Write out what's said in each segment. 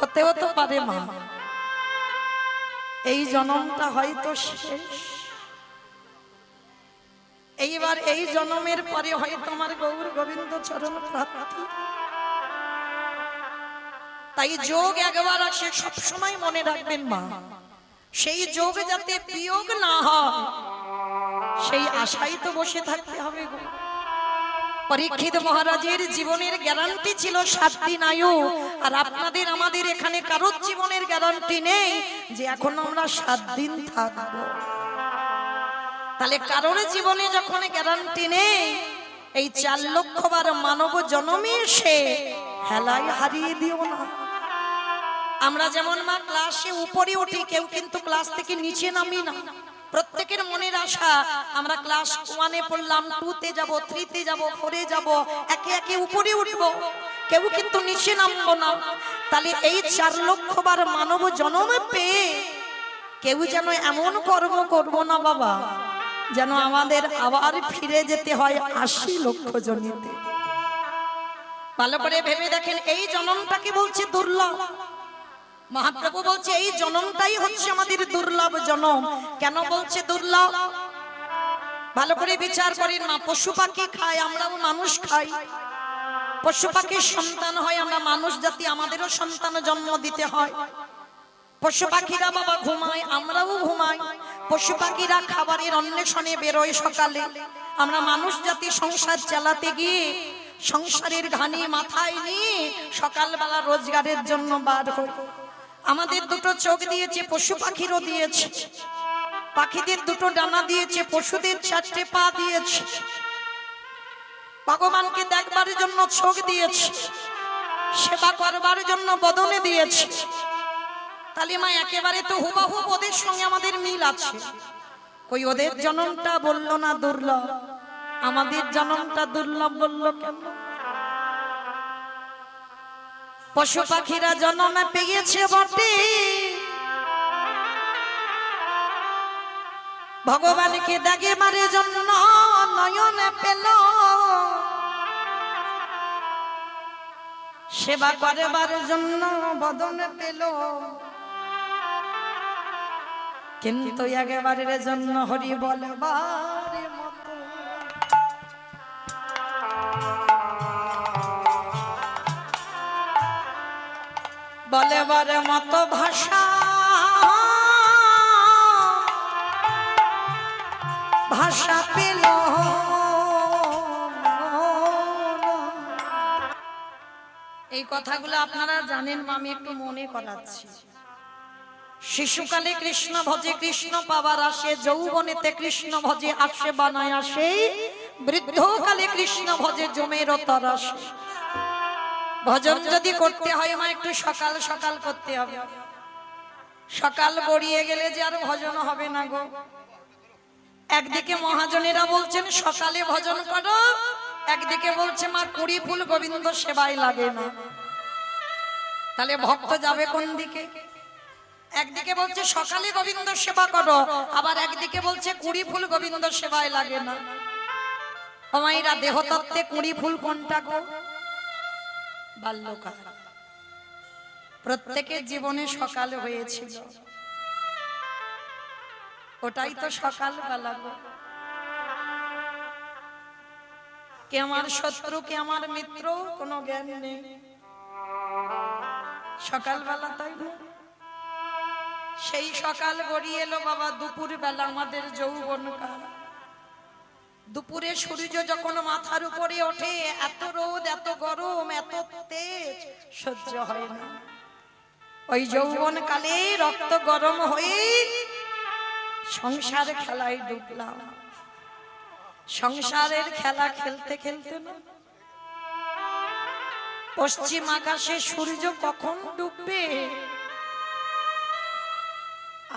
হতেও তো পারে মা এই জন্মটা হয়তো শেষ, এইবার এই জন্মের পরে হয়তো আমার গৌর গোবিন্দ চরণ প্রাপ্তি। তাই যোগ একবার আসে, সবসময় মনে রাখবেন মা, সেই যোগ যাতে বিয়োগ না হয় সেই আশাই তো বসে থাকতে হবে গো। পরীক্ষিত মহারাজের জীবনের গ্যারান্টি ছিল 7 দিন আয়ু, আর আপনাদের আমাদের এখানে কারোর জীবনের গ্যারান্টি নেই যে এখন আমরা 7 দিন থাকবো। তাহলে কারোর জীবনে যখন গ্যারান্টি নেই, এই 4 লক্ষ বার মানব জন্মে এসে হেলায় হারিয়ে দিও না। আমরা যেমন মা ক্লাসে উপরে উঠি, কেউ কিন্তু ক্লাস থেকে নিচে নামি না। প্রত্যেকের মনের আশা আমরা ক্লাস 1-এ পড়লাম, 2-তে যাব, 3-তে যাব, 4-এ যাব, একে একে উপরে উঠবো, কেউ কিন্তু নিচে নামবো না। তাহলে এই 4 লক্ষ বার মানব জন্ম পেয়ে কেউ যেন এমন কর্ম করব না বাবা যেন আমাদের আবার ফিরে যেতে হয় 80 লক্ষ জনিতে। ভালো করে ভেবে দেখেন, এই জন্মটাকে বলছে দুর্লভ। মহাপ্রভু বলছে এই জন্মটাই হচ্ছে আমাদের দুর্লভ জন্ম। কেন বলছে দুর্লভ? ভালো করে বিচার করেন না। পশু পাখি খায়, আমরাও মানুষ খাই। পশু পাখির সন্তান হয়, আমরা মানুষ জাতি, আমাদেরও সন্তান জন্ম দিতে হয়। পশু পাখিরা বাবা ঘুমায়, আমরাও ঘুমাই। পশু পাখিরা খাবারের অন্বেষণে বেরোয় সকালে, আমরা মানুষ জাতি সংসার চালাতে গিয়ে সংসারের ঘানি মাথায় নিয়ে সকালবেলা রোজগারের জন্য বার হই। আমাদের দুটো চোখ দিয়েছে, পশু পাখিরও দিয়েছে। পাখিদের দুটো ডানা দিয়েছে, পশুদের 4টে পা দিয়েছে। ভগবানকে দেখবার জন্য চোখ দিয়েছে, সেবা করবার জন্য বদনে দিয়েছে। তাহলে মা একেবারে তো হুবহু ওদের সঙ্গে আমাদের মিল আছে। ওই ওদের জন্মটা বললো না দুর্লভ, আমাদের জন্মটা দুর্লভ বললো কেন? পশু পাখিরা জন্ম পেয়েছে বটে, ভগবানকে দেখবার জন্য নয়ন পেল, সেবা করবার জন্য বদন পেল, কিন্তু একেবারের জন্য হরি বলবার মতো বলবার মতো ভাষা ভাষা পেল। এই কথাগুলো আপনারা জানেন, আমি একটু মনে করাচ্ছি। শিশুকালে কৃষ্ণ ভজে কৃষ্ণ পাবার আসে, যৌবনেতে কৃষ্ণ ভজে আসে বানায় আসে, বৃদ্ধকালে কৃষ্ণ ভজে জমের তরস। ভজন যদি করতে হয় মা একটু সকাল সকাল করতে হবে। সকাল গড়িয়ে গেলে যে আর ভজন হবে না গো। একদিকে মহাজনেরা বলছেন সকালে ভজন করো, একদিকে বলছে মা 20 ফুল গোবিন্দ সেবায় লাগে না। তাহলে ভক্ত যাবে কোন দিকে? একদিকে বলছে সকালে গোবিন্দ সেবা করো, আবার একদিকে বলছে 20 ফুল গোবিন্দ সেবায় লাগে না। আমাইরা দেহতত্ত্বে 20 ফুল কোনটা গো? বাল্যকাল। প্রত্যেকের জীবনে সকাল হয়েছিল, ওটাই তো সকাল বেলা গো। কে আমার শত্রু কে আমার মিত্র কোনো জ্ঞান নেই, সকাল বেলা। তাই না? সেই সকাল গড়িয়ে এলো বাবা দুপুর বেলা, আমাদের যৌবন কাল। দুপুরে সূর্য যখন মাথার উপরে ওঠে, এত রোদ, এত গরম, এত তেজ সহ্য হয় না। ওই যৌবন কালে রক্ত গরম হয়ে সংসার খেলায় ডুবলাম। সংসারের খেলা খেলতে খেলতে না পশ্চিম আকাশে সূর্য কখন ডুববে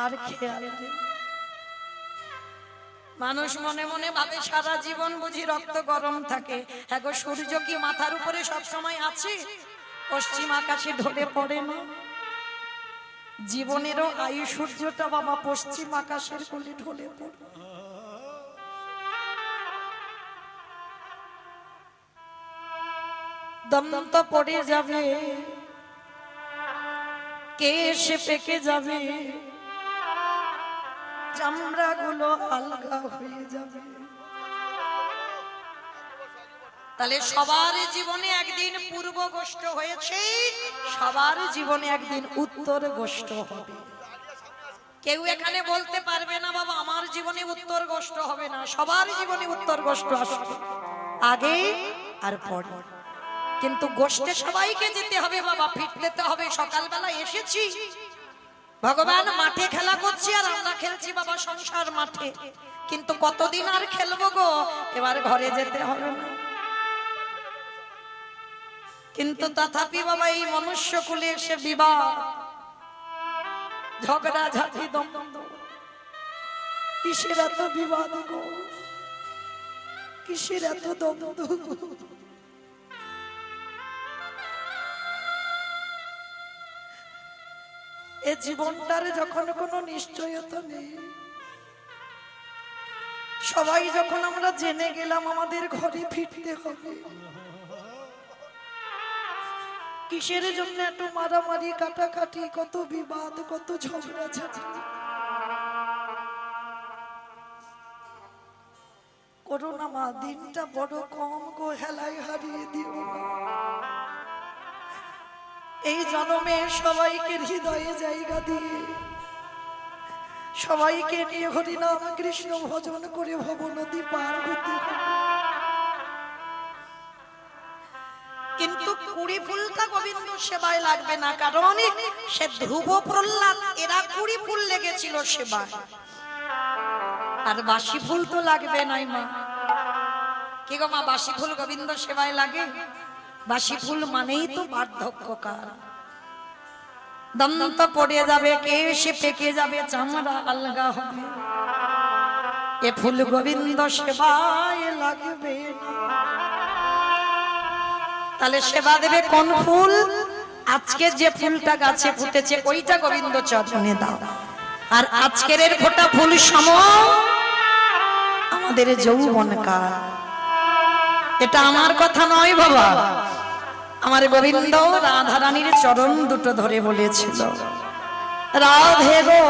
আর খেয়াল নেই। মানুষ মনে মনে ভাবে সারা জীবন বুঝি রক্ত গরম থাকে। হ্যাঁ গো, সূর্য কি মাথার উপরে সব সময় আছে? পশ্চিম আকাশে ঢলে পড়ে না। জীবনেরও আয়ু সূর্যটা বাবা পশ্চিম আকাশের কোলে ঢলে পড়ে। দম তো পড়ে যাবে, কে এসে পেকে যাবে, চামড়াগুলো আলগা হয়ে যাবে। তাহলে সবার জীবনে একদিন পূর্ব গোষ্ঠ হয়েছে, সবার জীবনে একদিন উত্তর গোষ্ঠ হবে। কেউ এখানে বলতে পারবে না বাবা আমার জীবনে উত্তর গোষ্ঠ হবে না। সবার জীবনে উত্তর গোষ্ঠ আসবে, আগে আর পরে। কিন্তু গোষ্ঠে সবাইকে যেতে হবে বাবা, ফিরতে হবে। সকালবেলা এসেছি, ভগবান মাঠে খেলা করছি আর আমরা খেলছি বাবা সংসার মাঠে, কিন্তু কতদিন আর খেলবো গো, এবার ঘরে যেতে হবে না। কিন্তু তথাপি বাবা এই মনুষ্য কুলে এসে বিবাদ, ঝগড়া ঝাঁটি, দ্বন্দ্ব, কিসের এত বিবাদ গো, কিসের এত দ্বন্দ্ব? এই জীবনটার যখন কোনো নিশ্চয়তা নেই, সবাই যখন আমরা জেনে গেলাম আমাদের ঘরে ফিরতে হবে, কিসের জন্য এত মারামারি কাটাকাটি, কত বিবাদ, কত ঝগড়া ঝাঁটি? করোনা মা দিনটা বড় কম গো, হেলায় হারিয়ে দিও না। এই জন্মে সবাইকে হৃদয়ে জায়গা দিয়ে সবাইকে নিয়ে হরিনাম কৃষ্ণ ভজন করে ভব নদী পার হতে হবে। কিন্তু কুড়ি ফুলটা গোবিন্দ সেবায় লাগবে না, কারণ সে ধ্রুব প্রহ্লাদ এরা কুড়ি ফুল লেগেছিল সেবায়, আর বাসি ফুল তো লাগবে নাই মা। কি গো মা, বাসি ফুল গোবিন্দ সেবায় লাগে? বাসি ফুল মানেই তো বার্ধক্যকাল, দন্ত পড়ে যাবে, কেশে পেকে যাবে, চামড়া আলগা হবে। এ ফুল গোবিন্দ সেবায় লাগবে না। তাহলে সেবা দেবে কোন ফুল? আজকে যে ফুলটা গাছে ফুটেছে ওইটা গোবিন্দ চরণে দাও। আর আজকের এর ফোটা ফুল সম আমাদের যৌবনকাল। এটা আমার কথা নয় বাবা, আমার গোবিন্দ রাধারানীর চরণ দুটো ধরে বলেছিল, রাধে গো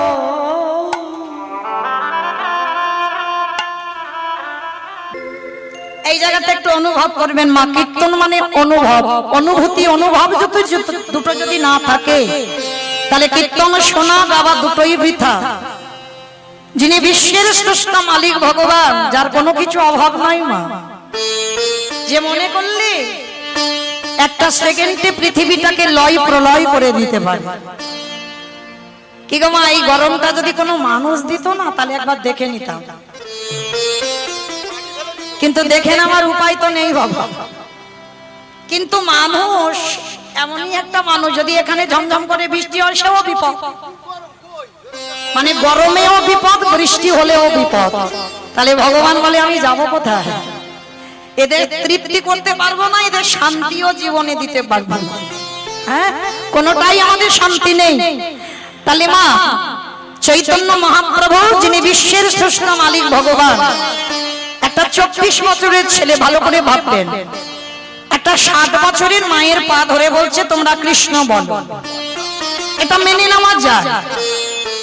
এই জায়গাটা একটু অনুভব করবেন মা। কীর্তন মানে অনুভব, অনুভূতি, অনুভব দুটো যদি না থাকে তাহলে কীর্তন শোনা গাওয়া দুটোই বৃথা। যিনি বিশ্বের স্রষ্টা মালিক ভগবান, যার কোনো কিছু অভাব নাই মা, যে মনে করলে একটা সেকেন্ডে পৃথিবীটাকে লয় প্রলয় করে দিতে পারে। কি গো মা, এই গরমটা যদি কোনো মানুষ দিত না তাহলে একবার দেখে নিতাম, কিন্তু দেখে নেওয়ার উপায় তো নেই বাবা। কিন্তু মানুষ এমনই একটা মানুষ, যদি এখানে ঝমঝম করে বৃষ্টি হয় সেও বিপদ, মানে গরমেও বিপদ, বৃষ্টি হলেও বিপদ। তাহলে ভগবান বলে আমি যাব কোথায়? এদের তৃপ্তি করতে পারবো না, এদের শান্তিও জীবনে দিতে পারবো না। হ্যাঁ, কোনোটাই আমাদের শান্তি নেই। তাহলে মা চৈতন্য মহাপ্রভু, যিনি বিশ্বের স্রষ্টা মালিক ভগবান, একটা 24 বছরের ছেলে, ভালো করে ভাববেন, একটা 60 বছরের মায়ের পা ধরে বলছে তোমরা কৃষ্ণ বলো, এটা মেনে নেওয়া যায়।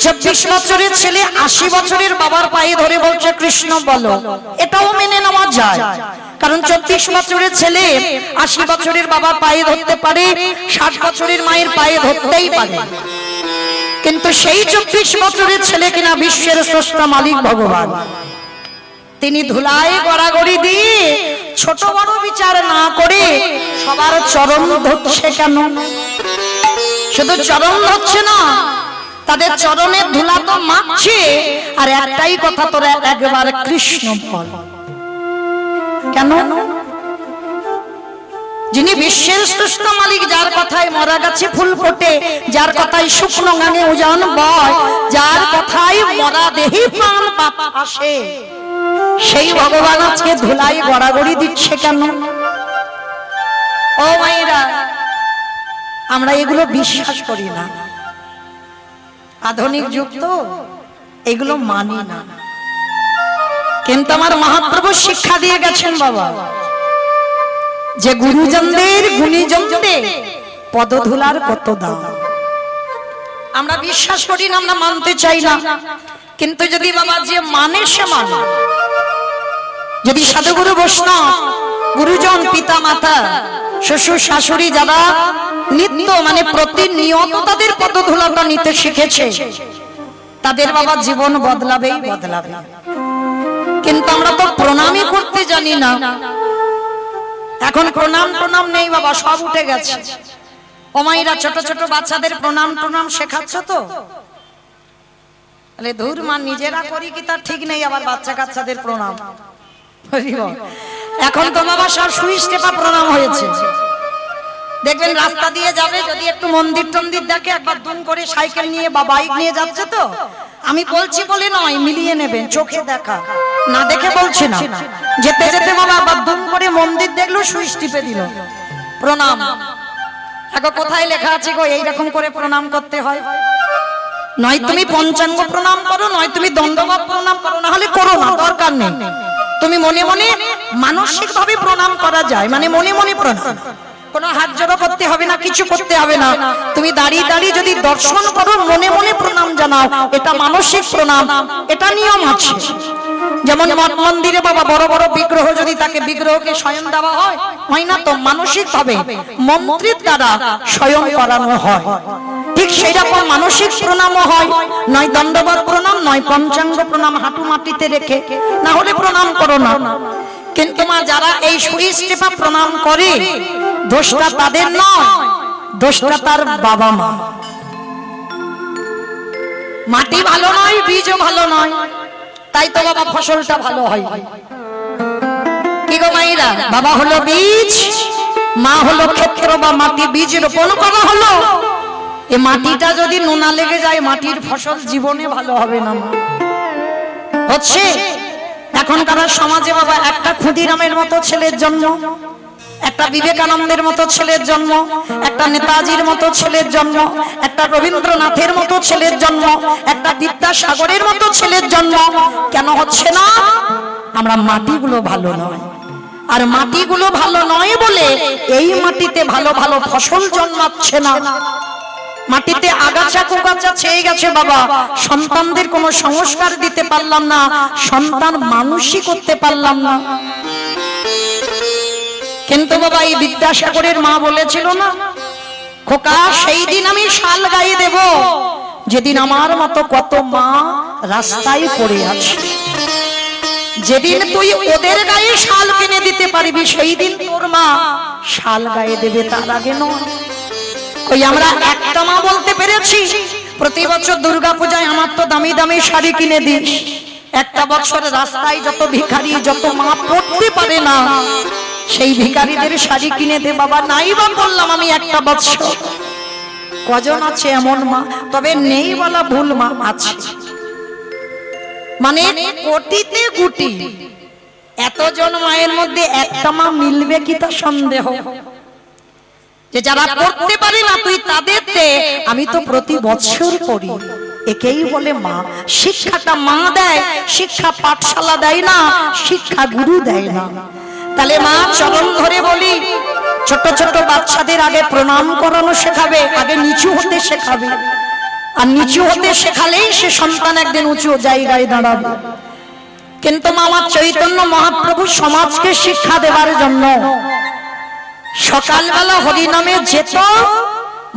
24 বছরের ছেলে 80 বছরের বাবার পায়ে ধরে বলছে কৃষ্ণ বলো, এটাও মেনে নেওয়া যায়। কারণ 24 বছরের ছেলে 80 বছরের বাবার পায়ে ধরতে পারে, 60 বছরের মায়ের পায়ে ধরতেই পারে। কিন্তু সেই 24 বছরের ছেলে কিনা বিশ্বের স্রষ্টা মালিক ভগবান, তিনি ধুলায় গড়াগড়ি দিয়ে ছোট বড় বিচার না করে সবার চরণ ধরছে। কেন শুধু চরণ ধরছে না, তাদের চরণের ধুলা তো মাখছে, আর একটাই কথা, তোরা একবার কৃষ্ণ বল। কেন? যিনি বিশ্বের স্রষ্টা মালিক, যার কথায় মরা গাছে ফুল ফোটে, যার কথায় শুকনো গানে উজান বয়, যার কথায় মরা দেহি প্রাণ পাপ আসে, সেই ভগবান আজকে ধুলাই গড়াগড়ি দিচ্ছে কেন? ও মায়েরা, আমরা এগুলো বিশ্বাস করি না, আধুনিক যুগ তো, এগুলো মানি না। কিন্তু আমার মহাপ্রভু শিক্ষা দিয়ে গেছেন বাবা, যে গুরুজনদের গুণীজনদের পদধূলার কত দাম। আমরা বিশ্বাস করি না, আমরা মানতে চাই না, কিন্তু যদি বাবা যে মানে সে মানে, যদি সাধুগুরু বৈষ্ণব গুরুজন পিতা মাতা শ্বশুর শাশুড়ি যারা নিত্য মানে প্রতিনিয়ত তাদের পদধূলাটা নিতে শিখেছে, তাদের বাবা জীবন বদলাবেই বদলাবে। কিন্তু আমরা তো প্রণামই করতে জানি না। এখন প্রণাম নেই বাবা, সব উঠে গেছে। ওমাইরা ছোট ছোট বাচ্চাদের প্রণাম শেখাচ্ছ তো? তাহলে ধুর মা, নিজেরা করি কি তার ঠিক নেই, আবার বাচ্চা কাচ্চাদের প্রণাম। এখন তো বাবা সব সুইচ টেপা প্রণাম হয়েছে। দেখবেন রাস্তা দিয়ে যাবে, যদি একটু মন্দির টন্দির দেখে, একবার দুম করে সাইকেল নিয়ে বা বাইক নিয়ে যাচ্ছে তো, আমি বলছি বলে নয়, মিলিয়ে নেবেন, চোখে দেখা না দেখে বলছি না, যেতে যেতে বাবা আবার দুম করে মন্দির দেখলো, সুইচ টিপে দিল, প্রণাম। এখন কোথায় লেখা আছে গো এইরকম করে প্রণাম করতে হয়? নয় তুমি পঞ্চাঙ্গ প্রণাম করো, নয় তুমি দণ্ডবত প্রণাম করো, না হলে করো না, দরকার নেই। তুমি মনে মনে মানসিক ভাবে প্রণাম করা যায়, মানে মনে মনে প্রণাম, কোনো হাত জড়ো করতে হবে না, কিছু করতে হবে না। তুমি দাঁড়িয়ে দাঁড়িয়ে যদি দর্শন করো, মনে মনে প্রণাম জানাও, এটা মানসিক প্রণাম, এটা নিয়ম আছে। যেমন মঠ মন্দিরে বাবা বড় বড় বিগ্রহ, যদি তাকে বিগ্রহকে স্বয়ং দেওয়া হয়, হয় না তো, মানসিক ভাবে মন্ত্রের দ্বারা স্বয়ং করানো হয়। ঠিক সেইরকম মানসিক প্রণামও হয়, নয় দণ্ডবত প্রণাম, নয় পঞ্চাঙ্গ প্রণাম, হাঁটু মাটিতে রেখে, না হলে প্রণাম করো না। কিন্তু মা যারা এই সুইচ টেপা প্রণাম করে, দোষটা তাদের নয়, দোষটা তার বাবা মা। মাটি ভালো নয়, বীজও ভালো নয়, তাই তো বাবা ফসলটা ভালো হয়। কি গো মাইরা, বাবা হলো বীজ, মা হলো ক্ষেত্র বা মাটি, বীজ রোপণ করা হলো। এই মাটিটা যদি নোনা লেগে যায়, মাটির ফসল জীবনে ভালো হবে না। হচ্ছে এখনকার সমাজে বাবা একটা ক্ষুদিরামের মতো ছেলের জন্ম, একটা বিবেকানন্দের মতো ছেলের জন্ম, একটা নেতাজির মতো ছেলের জন্ম, একটা রবীন্দ্রনাথের মতো ছেলের জন্ম, একটা বিদ্যাসাগরের মতো ছেলের জন্ম। কেন হচ্ছে না? আমরা মাটিগুলো ভালো নয়, আর মাটিগুলো ভালো নয় বলে এই মাটিতে ভালো ভালো ফসল জন্মাচ্ছে না। মাটিতে আগাছা কুগাছা ছেয়ে গেছে বাবা, সন্তানদের কোনো সংস্কার দিতে পারলাম না, সন্তান মানুষই করতে পারলাম না। কিন্তু বাবা এই বিদ্যাসাগরের মা বলেছিল না, খোকা সেই দিন আমি শাল গায়ে দেব যেদিন আমার মতো কত মা রাস্তায় পড়ে আছে। যেদিন তুই ওদের গায়ে শাল কিনে দিতে পারবি, সেই দিন তোর মা শাল গায়ে দেবে, তার আগে নয়। ওই আমরা একটা মা বলতে পেরেছি, প্রতি বছর দুর্গাপূজায় আমার তো দামি দামি শাড়ি কিনে দিস। একটা বছর রাস্তায় যত ভিখারি, যত মা পড়তে পারে না, সেই ভিখারিদের শাড়ি কিনে দে বাবা। নাই বা বললাম আমি একটা বছর, কজন আছে এমন মা? তবে নেই বলা ভুল, মা আছে, মানে কোটিতে কোটি। এতজন মায়ের মধ্যে একটা মা মিলবে কি তা সন্দেহ। যে যারা পড়তে পারে না তুই তাদের দে, আমি তো প্রতি বছর পড়ি। একেই বলে মা। শিক্ষাটা মা দেয়, শিক্ষা পাঠশালা দেয় না, শিক্ষা গুরু দেয় না। তাহলে মা চরণ ধরে বলি, ছোট ছোট বাচ্চাদের আগে প্রণাম করানো শেখাবে, আগে নিচু হতে শেখাবে। আর নিচু হতে শেখালেই সে সন্তান একদিন উঁচু জায়গায় দাঁড়াবে। কিন্তু মামা চৈতন্য মহাপ্রভু সমাজকে শিক্ষা দেওয়ার জন্য সকালবেলা হরিনামে যেত,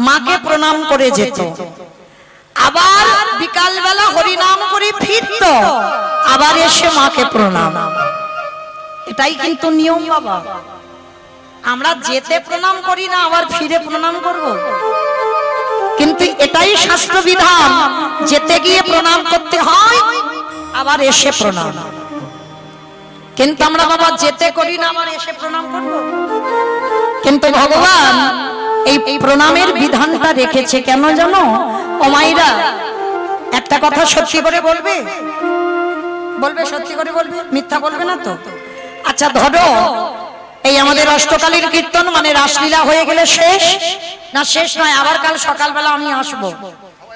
মাকে প্রণাম করে যেত, আবার বিকালবেলা হরিনাম করে ফিরত, আবার এসে মাকে প্রণাম। এটাই কিন্তু নিয়ম বাবা। আমরা যেতে প্রণাম করি না, আবার ফিরে প্রণাম করব, কিন্তু এটাই শাস্ত্র বিধান। যেতে গিয়ে প্রণাম করতে হয়, আবার এসে প্রণাম। কিন্তু আমরা বাবা যেতে করি না, আবার এসে প্রণাম করব। কিন্তু ভগবান এই প্রণামের বিধানটা রেখেছে কেন জানো? ও মাইরা, একটা কথা সত্যি করে বলবে, বলবে সত্যি করে বলবে, মিথ্যা বলবে না তো? আচ্ছা ধরো এই আমাদের অষ্টকালীর কীর্তন মানে রাসলীলা হয়ে গেলে শেষ না? শেষ নয়, আবার কাল সকালবেলা আমি আসবো,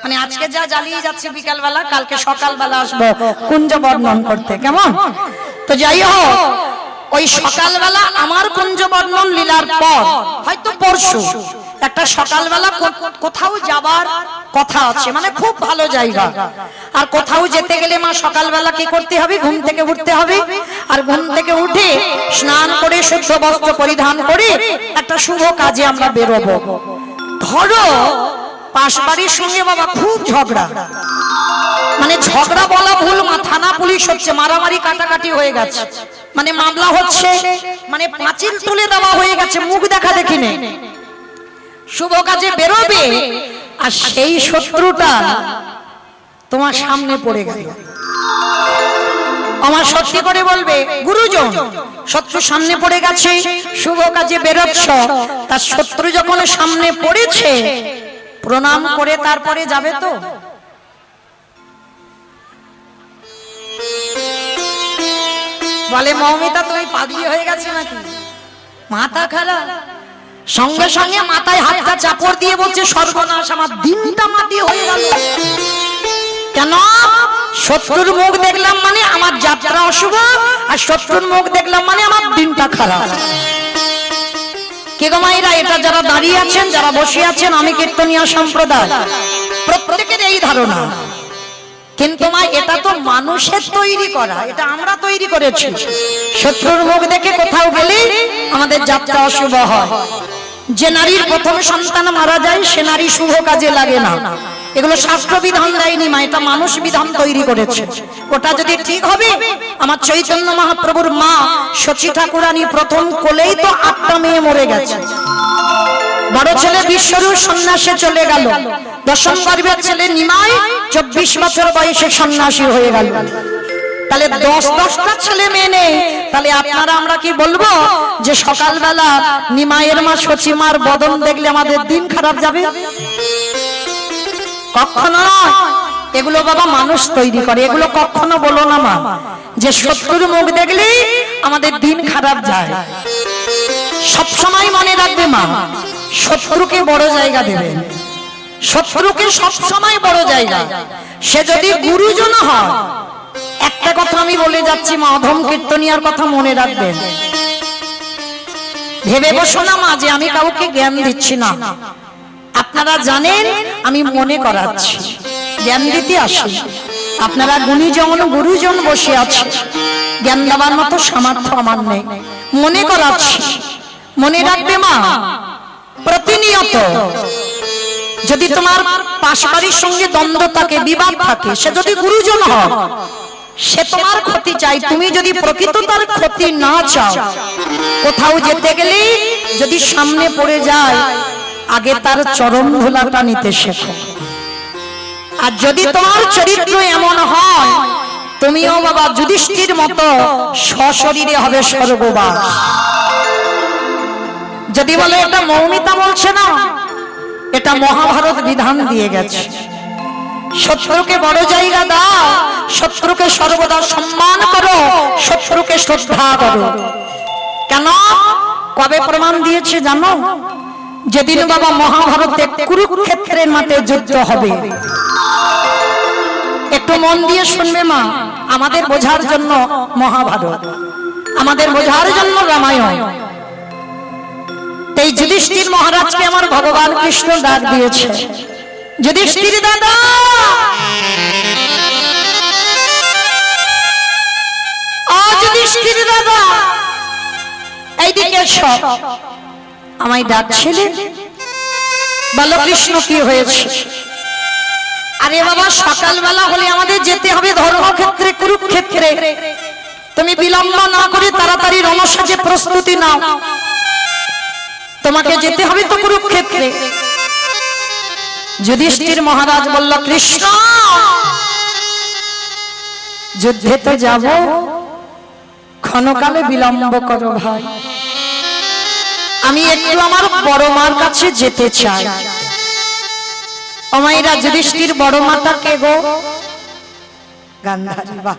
মানে আজকে যা জ্বালিয়ে যাচ্ছে বিকালবেলা, কালকে সকালবেলা আসবো কুঞ্জ বর্ণন করতে, কেমন? তো যাই হোক, ওই সকালবেলা আমার কুঞ্জ বর্ণন লীলার পর হয়তো পরশু একটা সকালবেলা কোথাও যাবার কথা আছে, মানে খুব ভালো জায়গা, আর কোথাও যেতে গেলে মা সকালবেলা কি করতে হবে? ঘুম থেকে উঠতে হবে, আর ঘুম থেকে উঠে স্নান করে শুদ্ধ বস্ত্র পরিধান করে একটা শুভ কাজে আমরা বেরোবো। ধরো পাশ বাড়ির সঙ্গে বাবা খুব ঝগড়া, মানে ঝগড়া বলা ভুল, থানা পুলিশ হচ্ছে, মারামারি কাটাকাটি হয়ে গেছে, মানে মামলা হচ্ছে, মানে পাঁচিল তুলে দেওয়া হয়ে গেছে, মুখ দেখা দেখি নেই। শুভ কাজে বেরোবে আর সেই শত্রুটা তোমার সামনে পড়ে গেল। আমার সত্যি করে বলবে গুরুজন, শত্রু সামনে পড়ে গেছে, শুভ কাজে বেরোচ্ছ, তার শত্রু যখন সামনে পড়েছে প্রণাম করে তারপরে যাবে তো? বলে মৌমিতা তুমি পাগলি হয়ে গেছে নাকি, মাথা খারাপ? সঙ্গে সঙ্গে মাথায় হাতটা চাপড় দিয়ে বলছে সর্বনাশ, আমার দিনটা মাটি হয়ে গেল। কেন? শত্রুর মুখ দেখলাম মানে আমার যাত্রা অশুভ, আর শত্রুর মুখ দেখলাম মানে আমার দিনটা খারাপ। কে গো মায়েরা, এটা যারা দাঁড়িয়ে আছেন, যারা বসে আছেন, আমি কীর্তনীয় সম্প্রদায়, প্রত্যেকের এই ধারণা। কিন্তু মা এটা তো মানুষের তৈরি করা, এটা আমরা তৈরি করেছি। শত্রুর মুখ দেখে কোথাও গেলে আমাদের যাত্রা অশুভ হয়। যে নারীর প্রথম সন্তান মারা যায় সে নারী শুভ কাজে লাগে না, এগুলো শাস্ত্র বিধান দেয়নি মা, এটা মানুষ বিধান তৈরি করেছে। ওটা যদি ঠিক হবে, আমার চৈতন্য মহাপ্রভুর মা সচী ঠাকুরানী প্রথম কোলেই তো 8টা মেয়ে মরে গেছে। বড় ছেলে বিশ্বরূপ সন্ন্যাসে চলে গেল, দশম গর্ভের ছেলে নিমাই 24 বছর বয়সে সন্ন্যাসী হয়ে গেল। তাহলে 10টা ছেলে মেয়ে নেই, তাহলে আপনারা আমরা কি বলবো যে সকালবেলা নিমাইয়ের মা সচিমার বদন দেখলে আমাদের দিন খারাপ যাবে? কখনো নয়, এগুলো বাবা মানুষ তৈরি করে, এগুলো কখনো বলো না মা যে শত্রুর মুখ দেখলেই আমাদের দিন খারাপ যায়। সব সময় মনে রাখবে মা, শত্রুকে বড় জায়গা দেবে, শত্রুকে সব সময় বড় জায়গা। সে যদি গুরুজন হয়, একটা কথা আমি বলে যাচ্ছি মা, অধম কীর্তনিয়ার কথা মনে রাখবেন। ভেবে বসো না মা যে আমি কাউকে জ্ঞান দিচ্ছি না, আপনারা জানেন আমি মনে করাচ্ছি, জ্ঞান দিতে আসি। আপনারা গুণীজন গুরুজন বসে আছে, জ্ঞান দেওয়ার মতো সামর্থ্য আমার নেই, মনে করাচ্ছি। মনে রাখবে মা, প্রতিনিয়ত যদি তোমার পাশবাড়ির সঙ্গে দ্বন্দ্ব থাকে, বিবাদ থাকে, সে যদি গুরুজন হয়, সে তোমার ক্ষতি চাই। তুমি যদি প্রকৃত তার ক্ষতি না চাও, কোথাও যেতে গেলে যদি সামনে পড়ে যায়, আগে তার চরণ ধুলাটা নিতে শেখো। আর যদি তোমার চরিত্র এমন হয়, তুমিও বাবা যুধিষ্ঠির মতো সশরীরে হবে স্বর্গবাস। যদি বলে এটা মৌমিতা বলছে না, এটা মহাভারত বিধান দিয়ে গেছে। শত্রুকে বড় জায়গা দাও, শত্রুকে সর্বদা সম্মান করো, শত্রুকে শ্রদ্ধা করো। কেন? কবে প্রমাণ দিয়েছে জানো? যেদিন বাবা মহাভারতে কুরুক্ষেত্রের মাঠে যুদ্ধ হবে। একটু মন দিয়ে শুনবে মা, আমাদের বোঝার জন্য মহাভারত, আমাদের বোঝার জন্য রামায়ণ। এই যুধিষ্ঠির মহারাজকে আমার ভগবান কৃষ্ণ ডাক দিয়েছে, যুধিষ্ঠির দাদা, যুধিষ্ঠির দাদা এইদিকে এসো। আমায় ডাকছিলে? বলো কৃষ্ণ কি হয়েছে? আরে বাবা, সকালবেলা হলে আমাদের যেতে হবে ধর্মক্ষেত্রে, কুরুক্ষেত্রে। তুমি বিলম্ব না করে তাড়াতাড়ি রণসাজে প্রস্তুতি নাও, তোমাকে যেতে হবে তো কুরুক্ষেত্রে। যুধিষ্ঠির মহারাজ বলল, কৃষ্ণ যুদ্ধে তো যাব, ক্ষণকালে বিলম্ব করো ভাই, আমি একটু আমার বড় মার কাছে যেতে চাই। অমাইরা, যুধিষ্ঠির বড় মাতা কে গো? গান্ধারী। বাহ,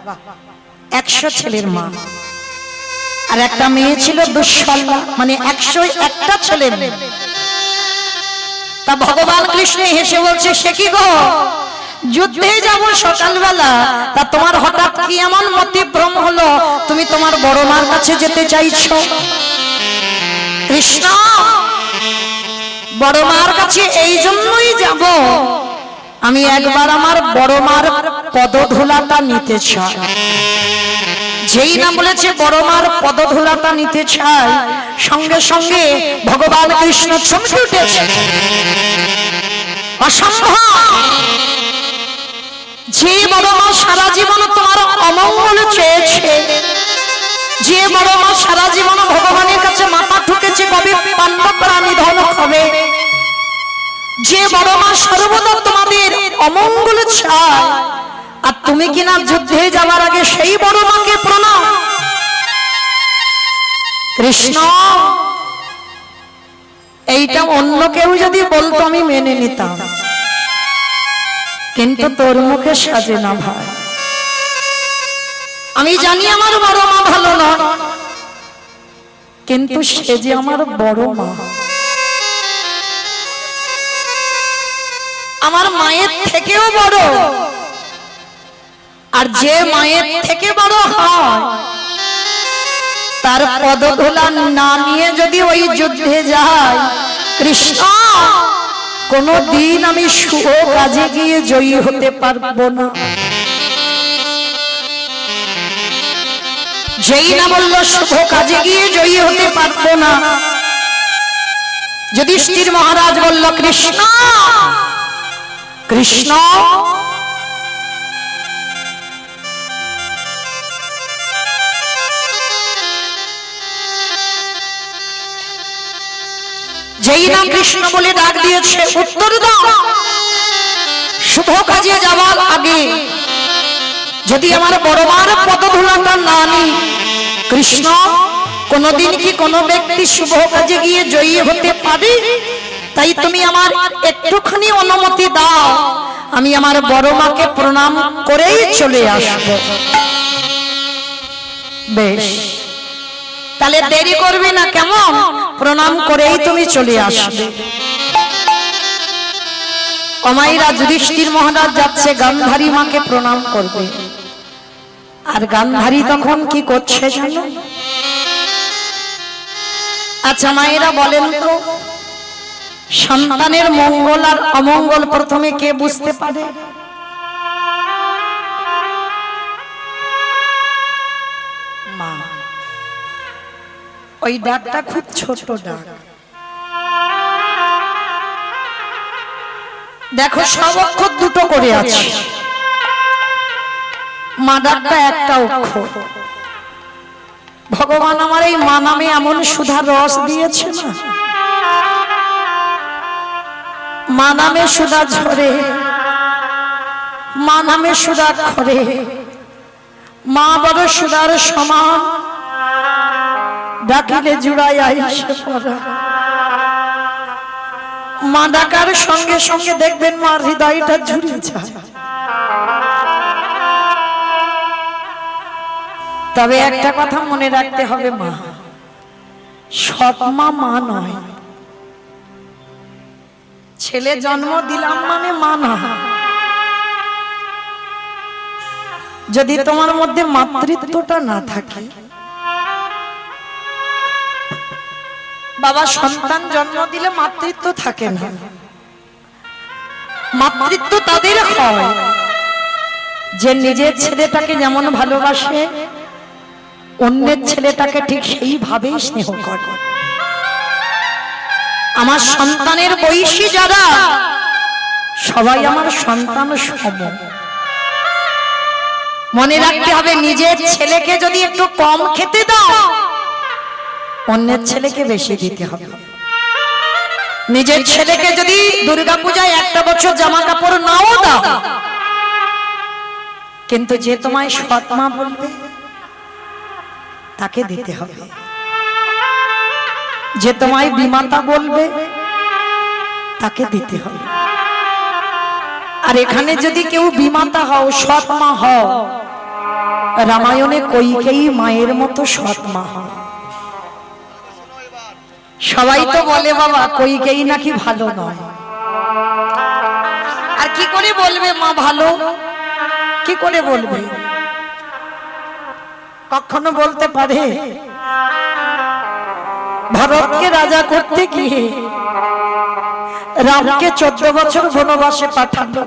100 ছেলের মা, আর একটা মেয়ে ছিল দুঃশলা, মানে 101টা ছেলে মেয়ে। তা ভগবান কৃষ্ণ হেসে বলছে, সে কি গো, যুদ্ধে যাব সকালবেলা, তা তোমার হঠাৎ কি এমন মতিভ্রম হলো, তুমি তোমার বড় মার কাছে যেতে চাইছো? কৃষ্ণ বড় মার কাছে এই জন্যই যাব, আমি একবার আমার বড় মার পদধূলাটা নিতে চাই। যেই না বলেছে বড় মার পদধূলাটা নিতে চাই, সঙ্গে সঙ্গে ভগবান কৃষ্ণ চমকে উঠেছে। অসম্ভব! যে বড় মা সারা জীবন তোমার অমঙ্গল চেয়েছে, যে বড় মা সারা জীবন ভগবানের কাছে মাথা ঠুকেছে কবে পাণ্ডবরা নিধন হবে, যে বড় মা সর্বদা তোমাদের অমঙ্গল চায়, আর তুমি কিনা যুদ্ধে যাওয়ার আগে সেই বড় মাকে প্রণাম। কৃষ্ণ, এইটা অন্য কেউ যদি বলতো আমি মেনে নিতাম, কিন্তু তোর মুখে সাজে না ভাই। আমি জানি আমার বড় মা ভালো নয়, কিন্তু সে যে আমার বড় মা, আমার মায়ের থেকেও বড়। আর যে মায়ের থেকে বড় হয়, তার পদধূলা না নিয়ে যদি ওই যুদ্ধে যায়, কৃষ্ণ, কোনদিন আমি শুভ কাজে গিয়ে জয়ী হতে পারবো না। যেই না বলল শুভ কাজে গিয়ে জয়ী হতে পারবো না, যুধিষ্ঠির মহারাজ বলল কৃষ্ণ, কৃষ্ণ, যেই না কৃষ্ণ বলে ডাক দিয়েছে, উত্তর দাও। শুভ কাজে যাওয়ার আগে যদি আমার বড় মার পদধূলাটা না নিই, কৃষ্ণ, কোনদিন কি কোনো ব্যক্তি শুভ কাজে গিয়ে জয়ী হতে পারে? তাই তুমি আমার একটুখানি অনুমতি দাও, আমি আমার বড় মাকে প্রণাম করেই চলে আসবো। বেশ, তাহলে দেরি করবে না, কেমন? প্রণাম করেই তুমি চলে আসবে। অমাইরা যুধিষ্ঠির মহারাজ যাচ্ছে গান্ধারী মাকে প্রণাম করবে। আর গান্ধারী তখন কি করছে জানো? আচ্ছা মায়েরা বলেন তো, সন্তানের মঙ্গল আর অমঙ্গল প্রথমে কে বুঝতে পারে? মা। ওই ডাকটা খুব ছোট ডাক। দেখো সব অক্ষর দুটো করে আছে, মা ডাকটা একটা অক্ষর। ভগবান আমার এই মা নামে এমন সুধার রস দিয়েছে না, মা নামে সুধা ঝরে, মা নামে সুধা খরে, মা বড় সুধার সমান, ডাকিলে জুড়াই আইসে পড়া। মা ডাকার সঙ্গে সঙ্গে দেখবেন মার হৃদয়টা ঝুড়ে যায়। তবে একটা কথা মনে রাখতে হবে, মা সব মা মা নয়। ছেলে জন্ম দিলাম মানে মা না। যদি তোমার মধ্যে মাতৃত্বটা না থাকে, বাবা সন্তান জন্ম দিলে মাতৃত্ব থাকে না। মাতৃত্ব তাদের হয় যে নিজের ছেলেটাকে যেমন ভালোবাসে, অন্যের ছেলেটাকে ঠিক সেইভাবেই স্নেহ করে। আমার সন্তানের বয়সী যারা, সবাই আমার সন্তান সম। মনে রাখতে হবে, নিজের ছেলেকে যদি একটু কম খেতে দাও, অন্যের ছেলেকে বেশি দিতে হবে। নিজের ছেলেকে যদি দুর্গাপূজায় একটা বছর জামা কাপড় নাও দাও, কিন্তু যে তোমায় সৎ মা বলবে তাকে দিতে হবে। যে তোমায় বিমাতা বলবে তাকে দিতে হবে। আর এখানে যদি কেউ বিমাতা হও, সৎ মা হও, রামায়ণে কইকেয়ী মায়ের মতো সৎ মা হও। সবাই তো বলে বাবা কইকেয়ী নাকি ভালো নয়। আর কি করে বলবে মা ভালো? কি করে বলবে? কখনো বলতে পারে? ভরতকে রাজা করতে গিয়ে রামকে 14 বছর বনবাসে পাঠালো।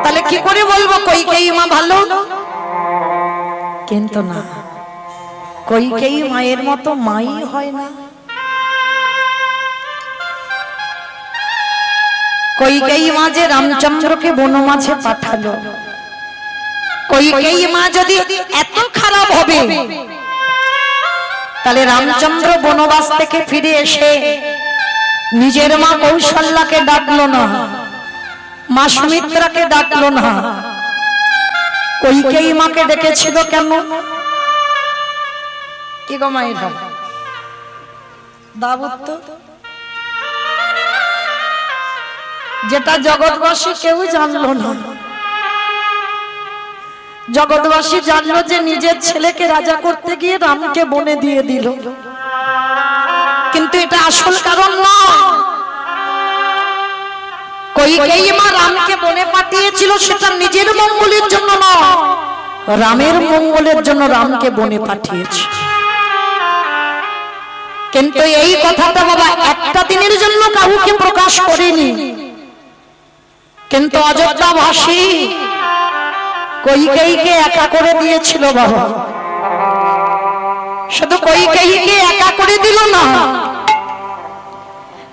তাহলে কি করে বলবো কইকেয়ী মা ভালো? কিন্তু না, কইকেয়ী মায়ের মতো মাই হয় না। কইকেয়ী মা যে রামচন্দ্রকে বনমাঝে পাঠালো, কইকেয়ী মা যদি এত খারাপ হবে, তাহলে রামচন্দ্র বনবাস থেকে ফিরে এসে নিজের মা কৌশল্যাকে ডাকলো না, মা সুমিত্রাকে ডাকলো না, কইকেয়ী মাকে ডেকেছিল কেন? কি গো মায়েরা দাবত, যেটা জগৎবাসী কেউ জানলো না। জগৎবাসী জানলো যে নিজের ছেলেকে রাজা করতে গিয়ে রামকে বনে দিয়ে দিল, কিন্তু এটা আসল কারণ নয়। কইকেয়ী মা রামকে বনে পাঠিয়েছিল সেটা নিজের মঙ্গলের জন্য নয়, রামের মঙ্গলের জন্য রামকে বনে পাঠিয়েছে। কিন্তু এই কথাটা বাবা একটা দিনের জন্য কাউকে প্রকাশ করেনি, কিন্তু অযোধ্যাবাসী কইকেয়ীকে একা করে দিয়েছিল বাবা। শুধু কইকেয়ীকে একা করে দিল না,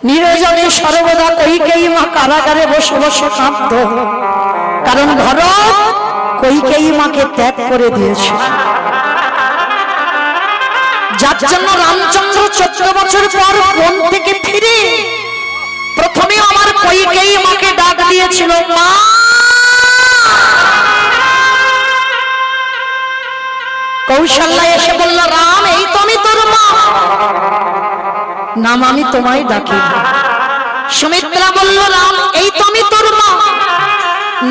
নিরজনে সর্বদা কইকেয়ী মা কারাগারে বসে বসে কাঁদত, কারণ ভরত কইকেয়ী মাকে ত্যাগ করে দিয়েছে। যার জন্য রামচন্দ্র 14 বছর পর বন থেকে ফিরে প্রথমে আমার কইকেয়ী মাকে ডাক দিয়েছিল, মা। কৌশল্যা এসে বলল, রাম এই তো আমি তোর মা, নাম আমি তোমায় ডাকি। সুমিত্রা বলল, রাম এই তো আমি তোর মা,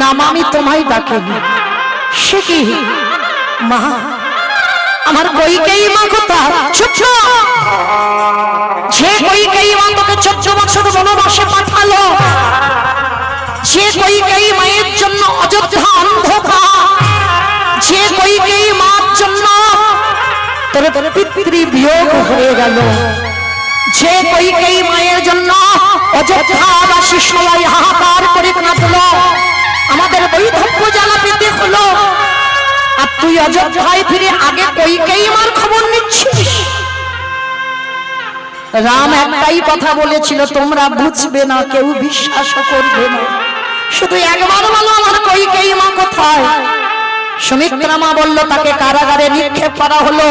নাম আমি তোমায় ডাকি। সে কি মা, আমার কইকেয়ী মা কোথায়? চুপ! যে কইকেয়ী মা তোকে 14 বছর বনবাসে পাঠালো, যে কইকেয়ী মায়ের জন্য অযোধ্যা অন্ধকার, যে কইকেয়ী মার জন্য তোর পিতৃ বিয়োগ হয়ে গেল, যে কইকেয়ী মায়ের জন্য অযোধ্যাবাসী সবাই হাহাকার করে কাঁদলো, আমাদের বৈধব্য জ্বালা পেতে হলো, আর তুই অযোধ্যায় ফিরে আগে কইকেয়ী মার খবর নিচ্ছিস। রাম একটাই কথা বলেছিল, তোমরা বুঝবে না, কেউ বিশ্বাস করবে না, শুধু একবার বলো আমার কইকেয়ী মা কোথায়। সুমিত্রা মা বলল, তাকে কারাগারে নিক্ষেপ করা হলো,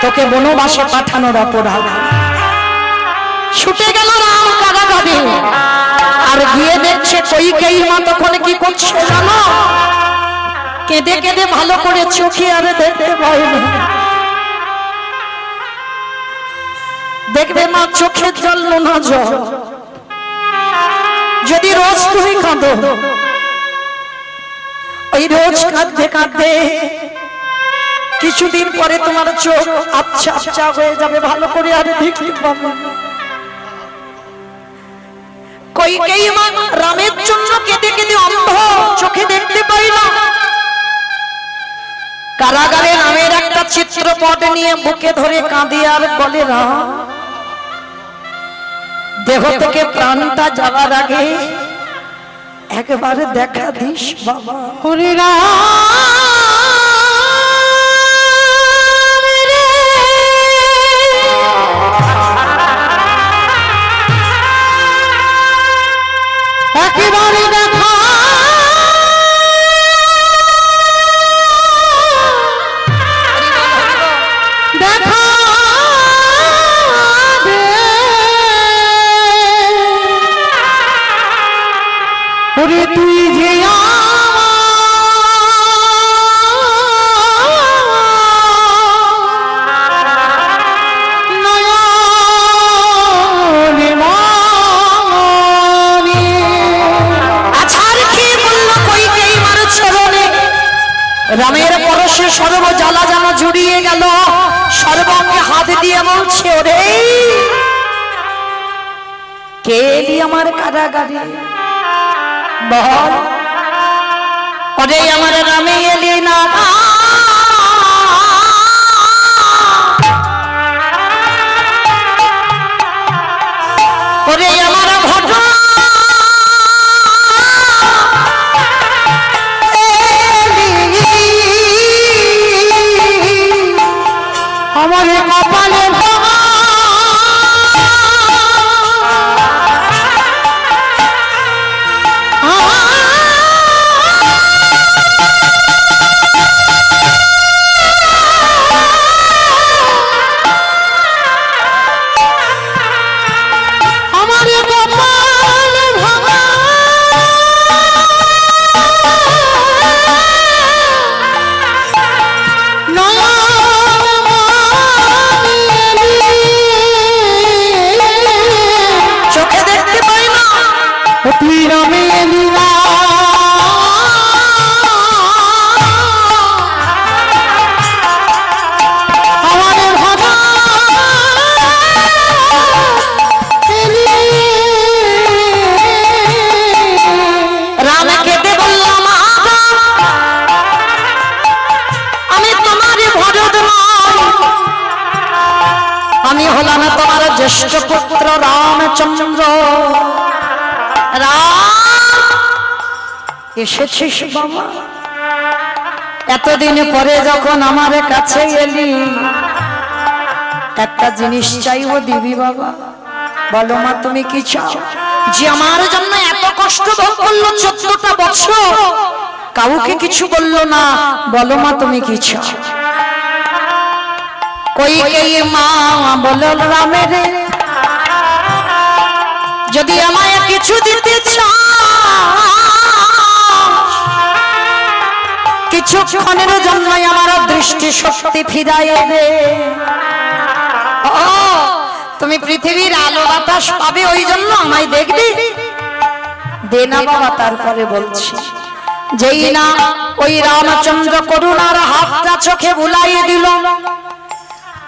তোকে বনবাসে পাঠানোর অপরাধ। ছুটে গেল রাম কারাগারে, আর গিয়ে দেখছে কইকেয়ী মা তখন কি করছে জানো? কেঁদে কেঁদে ভালো করে চোখে আর দেখতে পায় না। দেখবে মা চোখের জল নোনা জল, যদি রোজ তুমি কাঁদো, ওই রোজ কাঁদতে কাঁদতে কিছুদিন পরে তোমার চোখ আচ্ছা আচ্ছা হয়ে যাবে, ভালো করে আর দেখতে পাবে না। কইকেয়ী মা রামের জন্য কেঁদে কেঁদে অন্ধ, চোখে দেখতে পাই না। কারাগারে রামের একটা চিত্রপট নিয়ে বুকে ধরে কাঁদে আর বলে, রাম দেহ থেকে প্রাণটা যাওয়ার আগে একবার দেখা দিস বাবা। হরে একেবারে দেখা দেখা ওরে তুই যে রামের পরশে সর্ব জ্বালা যেন জুড়িয়ে গেল, সর্বাঙ্গে হাত দিয়ে বলছে, ওরে কে এলি আমার কারাগারে বল, ওরে আমার রামে এলি না, ওরে আমার আমার কপালে ভাঙা আমি হলাম তোমার জ্যেষ্ঠ পুত্র রামচন্দ্র। রাম এসেছিস বাবা, এতদিন পরে যখন আমার কাছে এলি একটা জিনিস চাইবো দিবি বাবা। বলো মা তুমি কি চাও? যে আমার জন্য এত কষ্ট ভোগ করলো 14টা বছর, কাউকে কিছু বললো না। বলো মা তুমি কি চাও? কইকেয়ী মা বলল রামের যদি আমায় কিছু দিতে চাস, কিছুক্ষণের জন্য আমার দৃষ্টি শক্তি ফিরাইয়ে দে। ও তুমি পৃথিবীর আলো বাতাস পাবে, ওই জন্য আমায় দেখবি? দে না বাবা। তারপরে বলছি, যেই না ওই রামচন্দ্র করুণার হাতটা চোখে বুলাইয়ে দিল,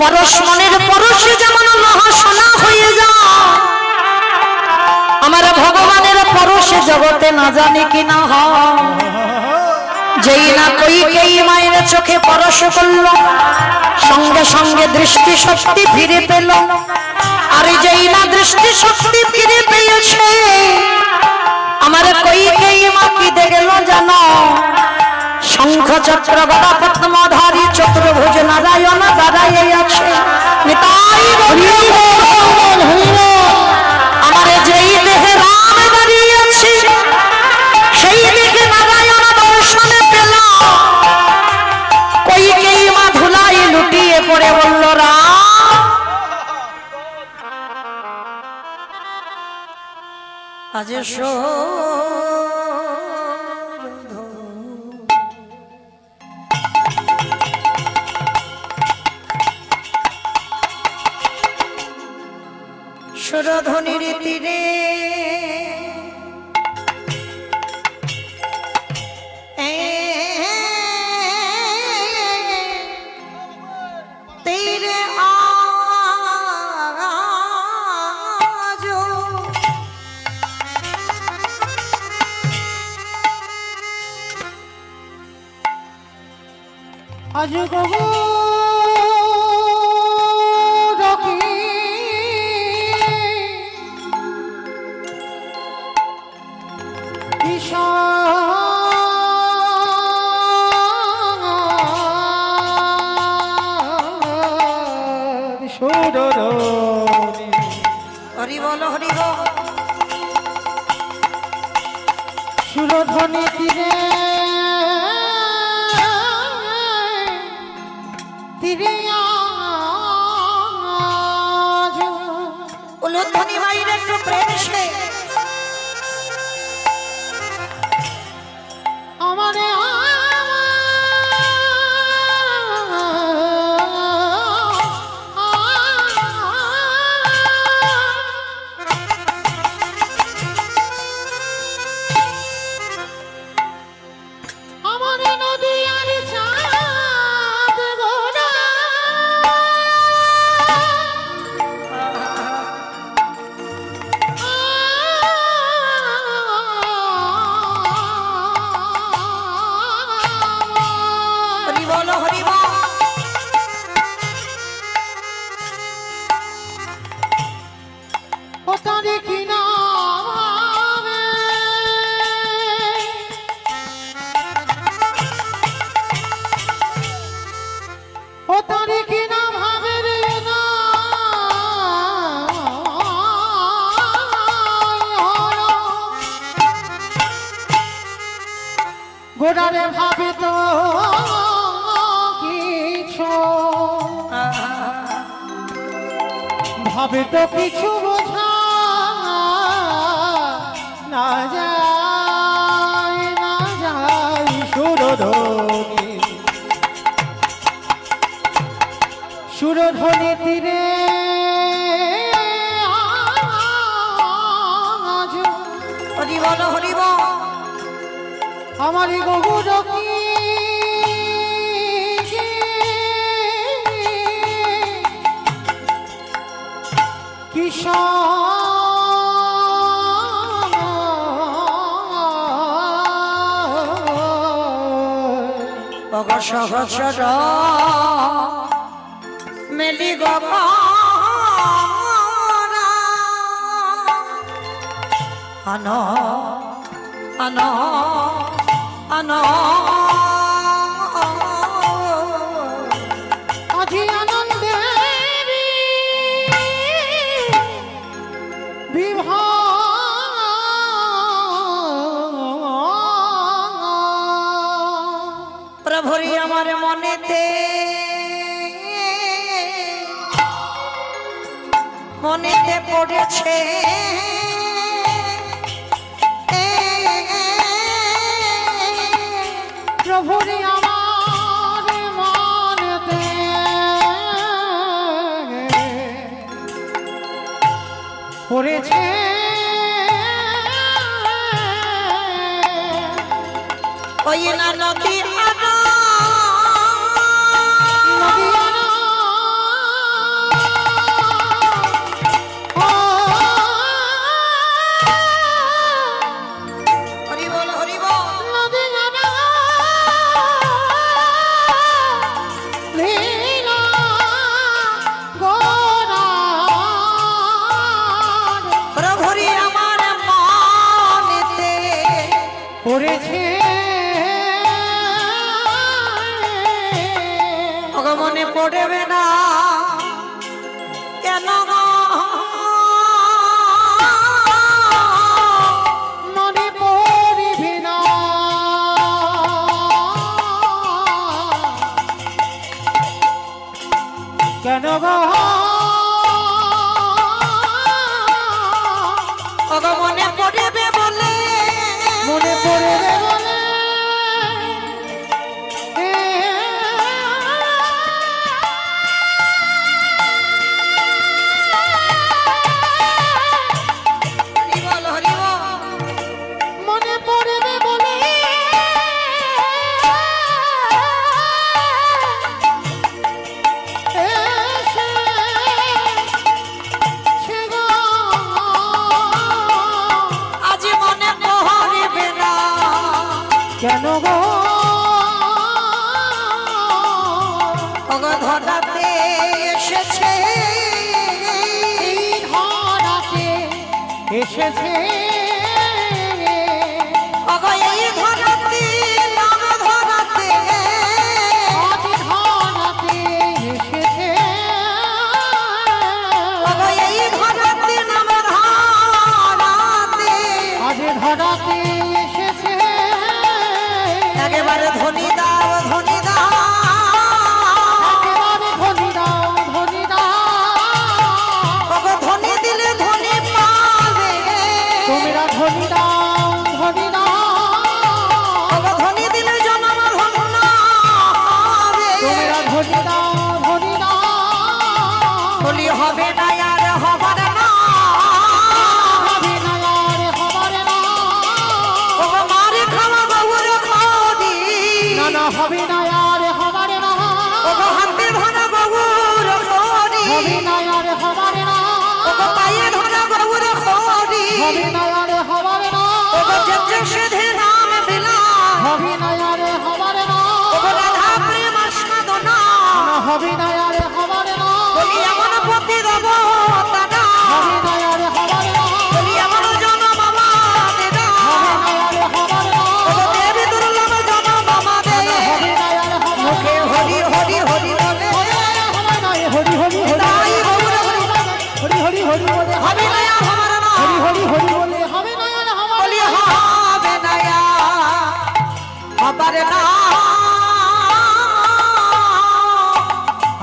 পরশ মনের পরশে যেমন মহাসোনা হয়ে যায়, আমার ভগবানের পরশে জগতে না জানি কি না হয়। যেই না কইকেয়ী মায়ের চোখে পরশ করল, সঙ্গে সঙ্গে দৃষ্টি শক্তি ফিরে পেল। আর যেই না দৃষ্টি শক্তি ফিরে পেয়েছে, আমার কইকেয়ী মা কি দেখল জানো? শঙ্খ চক্র গদা পদ্মধারী চতুর্ভুজ নারায়ণ দাঁড়াইয়া আছে। আমার যেই দেহে রাম দাঁড়িয়েছে, সেই দেহে নারায়ণ দর্শনে পেল। কইকেয়ী মা ধুলাই লুটিয়ে পড়ে বলল, রাম আজ সুরধ্বনির তীরে তীরে আজ গো হরি বল হরি বল। সুরধ্বনি তীরে তীরে উলুধ্বনি মায়ের একটু প্রেম সে আমারে গোড়ারে ভাবে তো কিছু, ভাবে তো কিছু বোঝা না যায়, না যায় সুরধ্বনি, সুরধ্বনি তীরে হরি বল হরি বল। আমারি গৌর কিশোর সহসর মেলি গগনা আন আন আন আজি আনন্দের বিভা প্রভুরি আমার মনেতে মনেতে পড়েছে প্রভুরি আমার মনেতে পড়েছে ওই না নদী পড়েছে মনে পড়বে না কেন মনে পড়িবে না কেন গো মনে পড়বে বলে মনে পড়বে বলে মনে পড়বে বলে আজ মনে পড়বে না কেন গো ধরাতে এসেছে এই ধরাতে এসেছে এই ধরাতে নাম ধরাতে আজ ধরাতে এসেছে এই ধরাতে নাম ধরাতে আজ ধরাতে এসেছে একেবারে ধনী দাও ধনী দাও একেবারে ধনী দাও ধনী দাও ধনী দিলে ধনী পাবে তুমি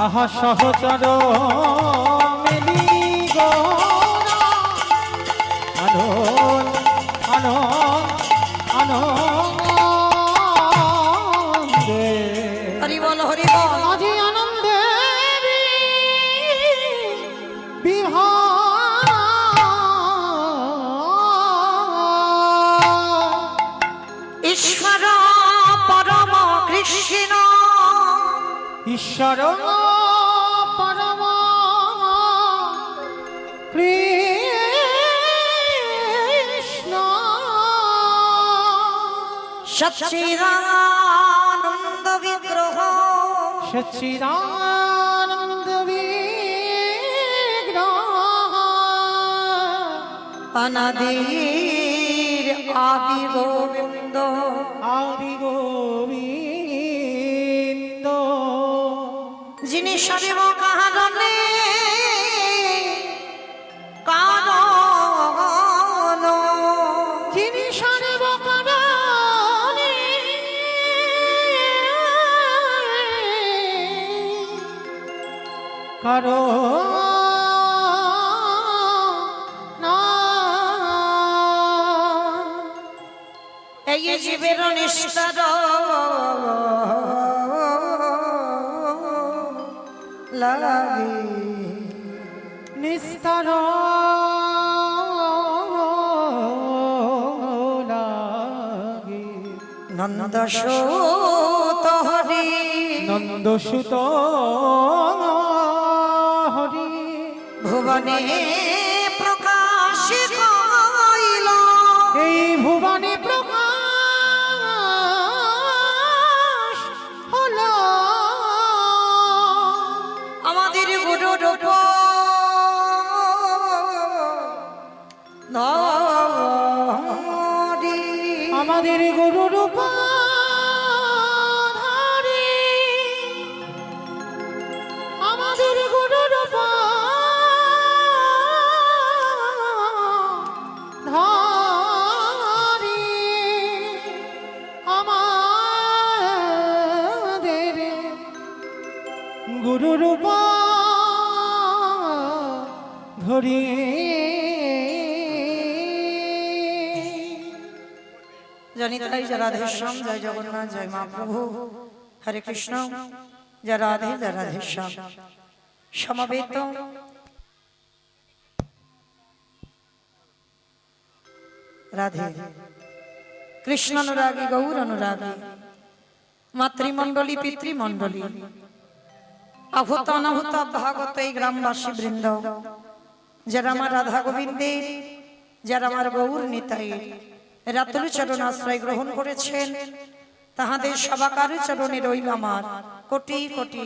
আহা সহচর মেলি গোরা আনন্দ আনন্দ আনন্দে হরি বল হরি বল। আজি আনন্দে বিহার ঈশ্বর পরম কৃষ্ণ ঈশ্বর পরম কৃষ্ণ সচ্চিদানন্দ বিগ্রহ সচ্চিদানন্দ বিগ্রহ অনাদির আদি গোবিন্দ আদি গোবিন্দ যিনি সর্ব কারণে কারণ যিনি সর্বকারণে এই জীবের নিষ্ঠার লাগে নিস্তার লাগে নন্দ সুত হরি নন্দ সুত হরি ভুবনে প্রকাশ কইল এই ভুবনে প্রকাশ হলো আমাদের গুরু রূপ ধরি আমাদের গুরু রূপ আমাদের গুরু রূপ ধারি আমাদের গুরু রূপ ধরি জনিতাই জয় রাধেশ্যাম, জয় জগন্নাথ, জয় মহাপ্রভু, হরে কৃষ্ণ, জয় রাধে, জয় রাধেশ্যাম। সমবেত রাধে কৃষ্ণ অনুরাগী, গৌর অনুরাগী, মাতৃমণ্ডলী, পিতৃমণ্ডলী, আভূত অনাভূত ভাগত এই গ্রামবাসী বৃন্দ, যারা আমার রাধা গোবিন্দের, যারা আমার গৌর নিতাইয়ের রাতুল চরণ আশ্রয় গ্রহণ করেছেন, তাহাদের সবাকার চরণে রইল আমার কোটি কোটি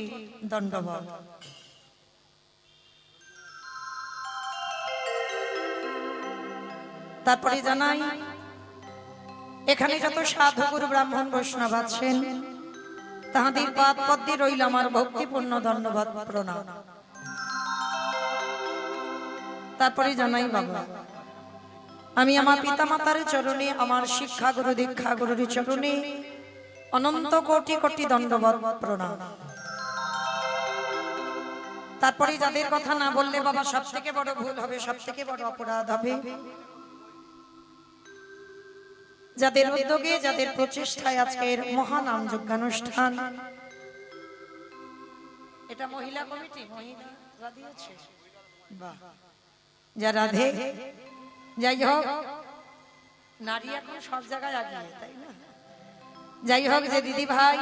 দণ্ডবত। তারপরে জানাই, এখানে যত সাধু গুরু ব্রাহ্মণ বৈষ্ণব আছেন, তাহাদের পাদ পদ্মে রইল আমার ভক্তিপূর্ণ দণ্ডবত প্রণাম। তারপরে জানাই বাবা, আমি আমার পিতামাতার চরণে, আমার শিক্ষা গুরু দীক্ষা গুরুর চরণে অনন্ত কোটি কোটি দণ্ডবত প্রণাম। তারপরে যাদের কথা না বললে বাবা সব থেকে বড় ভুল হবে, সব থেকে বড় অপরাধ হবে, যাদের উদ্যোগে, যাদের প্রচেষ্টায় আজকের মহানাম যজ্ঞানুষ্ঠান, এটা মহিলা কমিটি মহিলা দিয়েছে, বাহ, যা রাধে। যাই হোক, নারী এখন সব জায়গায় আগিয়ে, তাই না? যাই হোক, যে দিদি ভাই,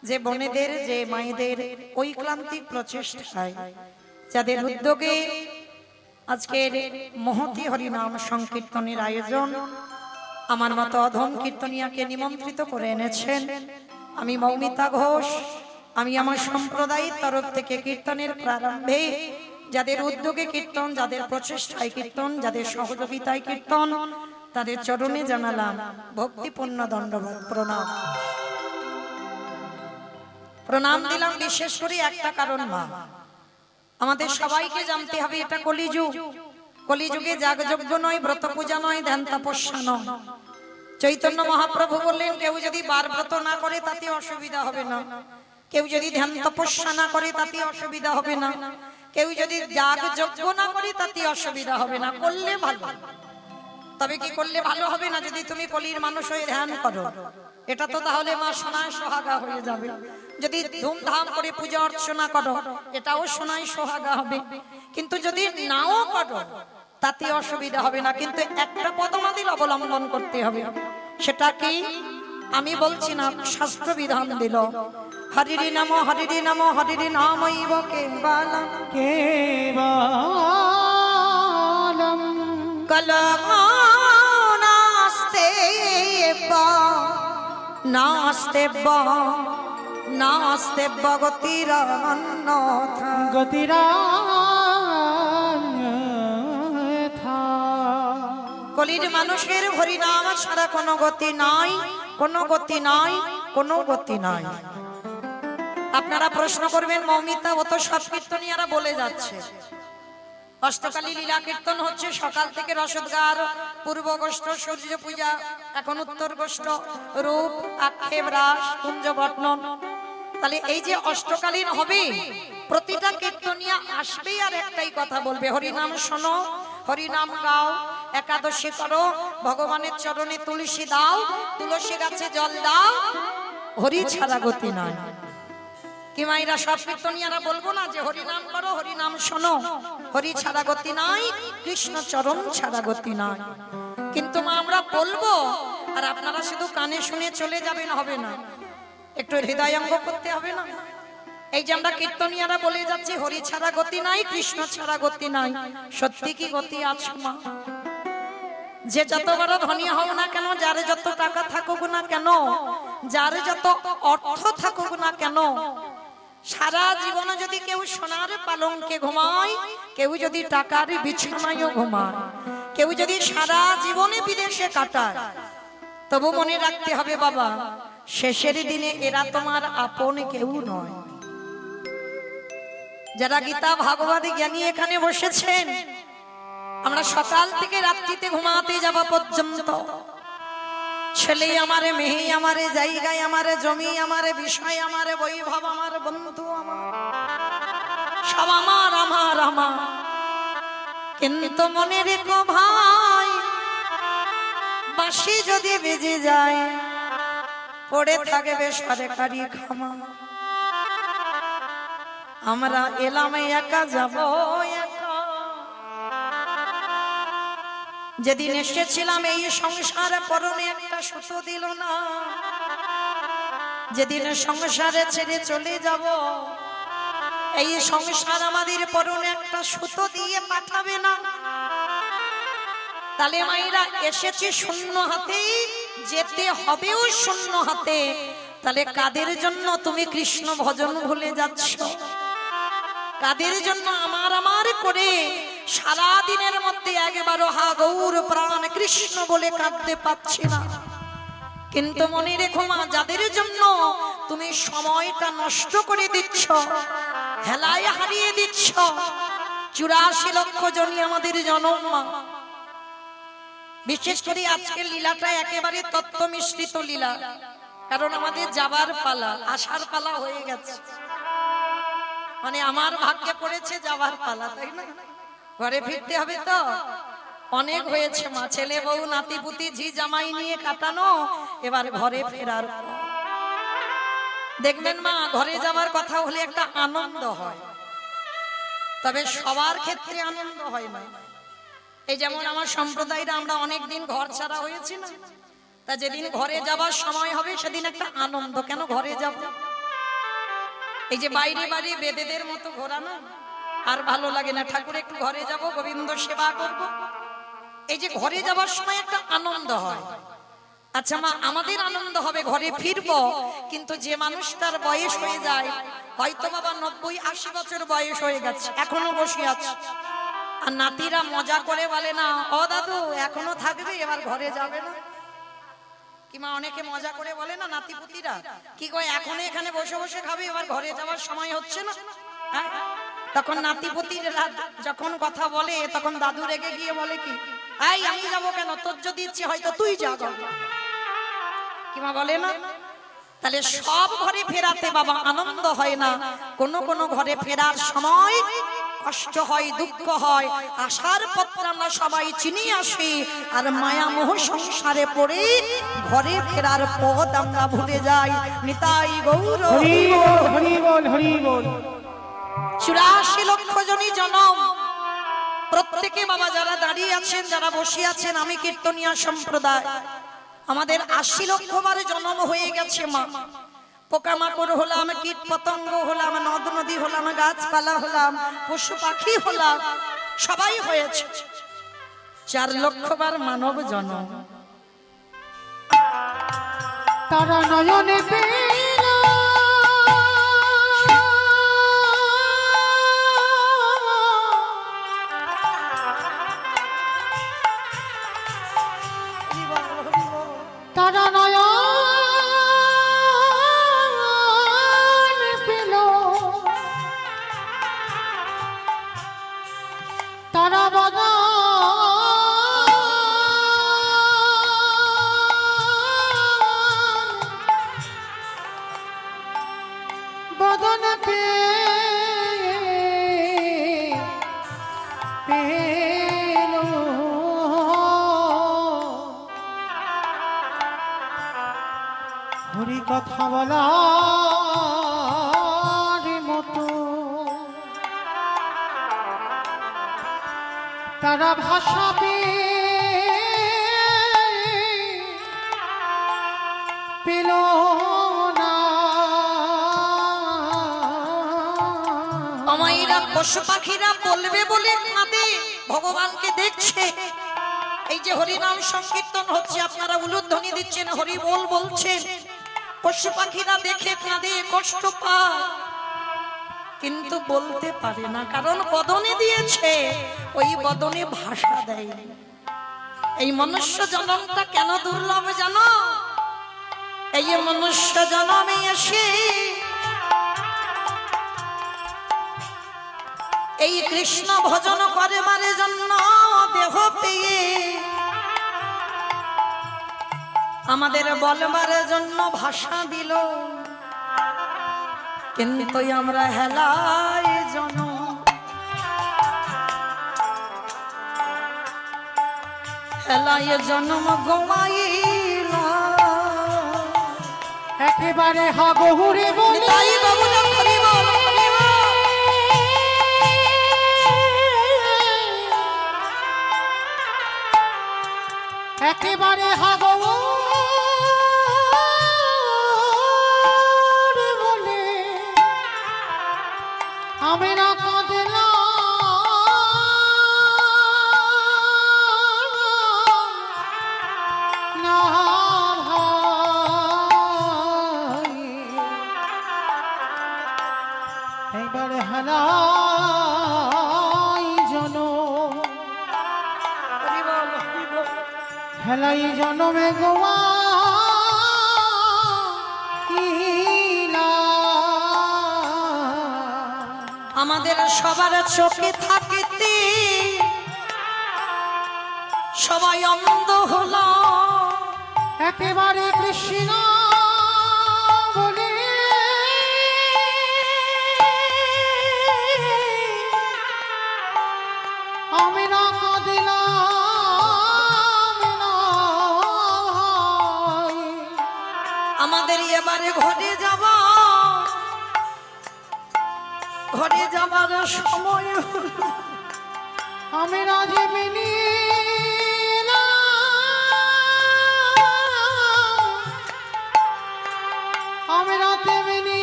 যে বোনেদের, যে মায়েদের ঐক্লান্তিক প্রচেষ্টায়, যাদের উদ্যোগে আজকের মহতি হরিনাম সংকীর্তনের আয়োজন, আমার মতো অধম কীর্তনিয়াকে নিমন্ত্রিত করে এনেছেন, আমি মৌমিতা ঘোষ, আমি আমার সম্প্রদায়ের তরফ থেকে কীর্তনের প্রারম্ভে যাদের উদ্যোগে কীর্তন, যাদের প্রচেষ্টায় কীর্তন, যাদের সহযোগিতায় কীর্তন, তাদের চরণে জানালাম ভক্তিপূর্ণ দণ্ডবত প্রণাম। প্রণাম দিলাম বিশেষ করে একটা কারণ, মা, আমাদের সবাইকে জানতে হবে এটা কলিযুগ। কলিযুগে যাগযজ্ঞ নয়, ব্রত পূজা নয়, ধ্যান তপস্যা নয়। চৈতন্য মহাপ্রভু বললেন, কেউ যদি বার ব্রত না করে তাতে অসুবিধা হবে না, কেউ যদি ধ্যান তপস্যা না করে তাতে অসুবিধা হবে না, কেউ যদি যাগ যজ্ঞ না করে তাতে অসুবিধা হবে না, করলে ভালো। তবে কি করলে ভালো হবে না? যদি তুমি কলির মানুষ হয়ে ধ্যান করো, এটা তো তাহলে মা সোনায় সোহাগা হয়ে যাবে। যদি ধুমধাম করে পূজা অর্চনা করো, এটাও সোনায় সোহাগা হবে। কিন্তু যদি নাও করো তাতে অসুবিধা হবে না, কিন্তু একটা পদমাদিল অবলম্বন করতে হবে। সেটা কি আমি বলছি না, শাস্ত্র বিধান দিল, হরিরি নাম হরিরি নাম হরিরি নামৈব কেবলম কেবলম কলমাস্তে নাস্তে নাস্তে গতিরন্যথা। গতিরান্যথা। কলির মানুষের হরিনাম ছাড়া কোনো গতি নাই, কোনো গতি নাই, কোনো গতি নাই। আপনারা প্রশ্ন করবেন, মৌমিতা ও তো সব কীর্তনিয়ারা বলে যাচ্ছে। অষ্টকালী লীলা কীর্তন হচ্ছে সকাল থেকে, রসদগার, পূর্ব গোষ্ঠ, সূর্য পূজা, এখন উত্তর গোষ্ঠ, রূপ, আক্ষেপ, রাস, কুঞ্জ বর্ণন। তাহলে এই যে অষ্টকালীন হবে, প্রতিটা কীর্তনিয়া আসবে আর একটাই কথা বলবে, হরিনাম শোনো, হরিনাম গাও, একাদশী করো, ভগবানের চরণে তুলসী দাও, তুলসী গাছে জল দাও, হরি ছাড়া গতি নয়। কি মাইরা সব কীর্তনিয়ারা বলবো না যে হরিনাম করো, হরিনাম শোনো, হরি ছাড়া গতি নাই, কৃষ্ণ চরণ ছাড়া গতি নাই। কিন্তু মা আমরা বলবো আর আপনারা শুধু কানে শুনে চলে যাবেন, হবে না, একটু হৃদয়ঙ্গ করতে হবে না। এই যে আমরা কীর্তনিয়ারা বলে যাচ্ছি হরি ছাড়া গতি নাই, কৃষ্ণ ছাড়া গতি নাই, সত্যি কি গতি আছে মা? যে যত বড় ধনী হও না কেন, যার যত টাকা থাকুক না কেন, যার যত অর্থ থাকুক না কেন, সারা জীবনে যদি কেউ সোনার পালঙ্কে ঘুমায়, কেউ যদি টাকার বিছানায়ও ঘুমায়, কেউ যদি সারা জীবনে বিদেশে কাটায়, তবু মনে রাখতে হবে বাবা, শেষের দিনে এরা তোমার আপন কেউ নয়। যারা গীতা ভাগবত জ্ঞানী এখানে বসেছেন, আমরা সকাল থেকে রাত্রিতে ঘুমাতে যাওয়া পর্যন্ত ছেলে আমারে, মেয়ে আমারে, জায়গায় আমারে, জমি আমারে, বিষয় আমারে, বৈভব আমার, বন্ধু আমার, সব আমার আমার আমার। কিন্তু মনে রেখো ভাই, বাঁশি যদি বেজে যায়, পড়ে থাকবে সরকারি ক্ষমা। আমরা এলাম একা, যাব একা। যেদিন এসেছিলাম এই সংসারে, পরনে একটা সুতো দিল না। যেদিন সংসারে ছেড়ে চলে যাব, এই সংসার আমাদের পরনে একটা সুতো দিয়ে পাঠাবে না। তাহলে মায়েরা এসেছি শূন্য হাতে, যেতে হবেও শূন্য হাতে। তাহলে কাদের জন্য তুমি কৃষ্ণ ভজন ভুলে যাচ্ছ? কাদের জন্য আমার আমার করে সারা দিনের মধ্যে একবারও হা গৌর প্রাণ কৃষ্ণ বলে কাঁদতে পাচ্ছি না? কিন্তু মনে রেখো মা, যাদের জন্য তুমি সময়টা নষ্ট করে দিচ্ছ, হেলায় হারিয়ে দিচ্ছ, 84 লক্ষ জনই আমাদের জনম মা। বিশেষ করে আজকের লীলাটা একেবারে তত্ত্ব মিশ্রিত লীলা, কারণ আমাদের যাবার পালা, আসার পালা হয়ে গেছে। মানে আমার ভাগ্যে পড়েছে যাবার পালা, তাই না? ঘরে ফিরতে হবে তো, অনেক হয়েছে মা, ছেলে বউ নাতি পুতি ঝি জামাই নিয়ে কাটানো, এবার ঘরে ফেরার। দেখবেন মা, ঘরে যাবার কথা হলে একটা আনন্দ হয়, তবে সবার ক্ষেত্রে আনন্দ হয় না। এই যেমন আমার সম্প্রদায়রা আমরা অনেকদিন ঘর ছাড়া হয়েছি না, তা যেদিন ঘরে যাবার সময় হবে সেদিন একটা আনন্দ। কেন ঘরে যাব? এই যে বাইরে বাড়ি বেদেদের মতো ঘোরা না, আর ভালো লাগে না। ঠাকুর একটু ঘরে যাব, গোবিন্দ সেবা করব, এই যে ঘরে যাবার সময় একটা আনন্দ হয়। আচ্ছা মা, আমাদের আনন্দ হবে ঘরে ফিরবো, কিন্তু যে মানুষটার বয়স হয়ে যায়, হয়তো বাবা 90-80 বছর বয়স হয়ে গেছে, এখনো বসে আছে, আর নাতিরা মজা করে বলে না, ও দাদু এখনো থাকবে, এবার ঘরে যাবে না? কি মা, অনেকে মজা করে বলে না নাতিপুতিরা, কি কয় এখনো এখানে বসে বসে খাবে, এবার ঘরে যাওয়ার সময় হচ্ছে না? হ্যাঁ, তখন নাতিপুতিরা যখন কথা বলে, তখন দাদু রেগে গিয়ে বলে কি, এই আমি যাবো কেন, তোর যদি ইচ্ছে হয়তো তুই যা। কি মা বলে না? তাহলে সব ঘরে ফেরাতে বাবা আনন্দ হয় না, কোন কোন ঘরে ফেরার সময় কষ্ট হয়, দুঃখ হয়। আসার পত্র আমরা সবাই চিনি আসি, আর মায়া মোহ সংসারে পড়ে ঘরে ফেরার পথ আমরা ভুলে যাই। নিতাই গৌর হরি বল হরি বল হরি বল। 84 লক্ষ জনই জনম, প্রত্যেকে বাবা যারা দাঁড়িয়ে আছেন, যারা বসে আছেন, আমি কীর্তনিয়া সম্প্রদায়, আমাদের 80 লক্ষ বারে জন্ম হয়ে গেছে মা। পোকামাকড় হলাম, কীট পতঙ্গ হলাম, নদ নদী হলাম, গাছপালা হলাম, পশু পাখি হলাম, সবাই হয়েছে। 4 লক্ষ বার মানব জন্ম। তারা নয়নে পেল তারা নয়ন পেল, তারা বদন বদন পেল। হরি কথা বলার মতো তারা ভাষা পেল না। আমাইরা পশু পাখিরা বলবে বলে কাঁদে, ভগবানকে দেখছে। এই যে হরিনাম সংকীর্তন হচ্ছে, আপনারা উলুধ্বনি দিচ্ছেন, হরি বল বলছেন, পশু পাখিরা দেখে কাঁদে, কষ্ট পায়, কিন্তু বলতে পারে না, কারণ বদনে দিয়েছে, ওই বদনে ভাষা দেয়। এই মনুষ্য জন্মটা কেন দুর্লভ জানো? এই মনুষ্য জন্মে এসে এই কৃষ্ণ ভজন করবার জন্য দেহ পেয়ে আমাদের বলবার জন্য ভাষা দিল, কিন্তু আমরা হেলায় জন্ম গোয়াইল। একেবারে হাগহুরে বলে তাই বাবু হরি বল হরি বল। একেবারে হাগহুরে বলে আমি না কাঁদলাম না ভাই। এইবারে হেলাই হেলাই জনমে গোয়া আমাদের সবার চোখে থাকিতে সবাই অন্ধ হলো, একেবারে কৃষ্ণ বলে আমি না কাঁদিলাম না। আমাদের এবারে ঘরে যাবার সময় হলো। আমি না যে মিনি আমি না তেমনি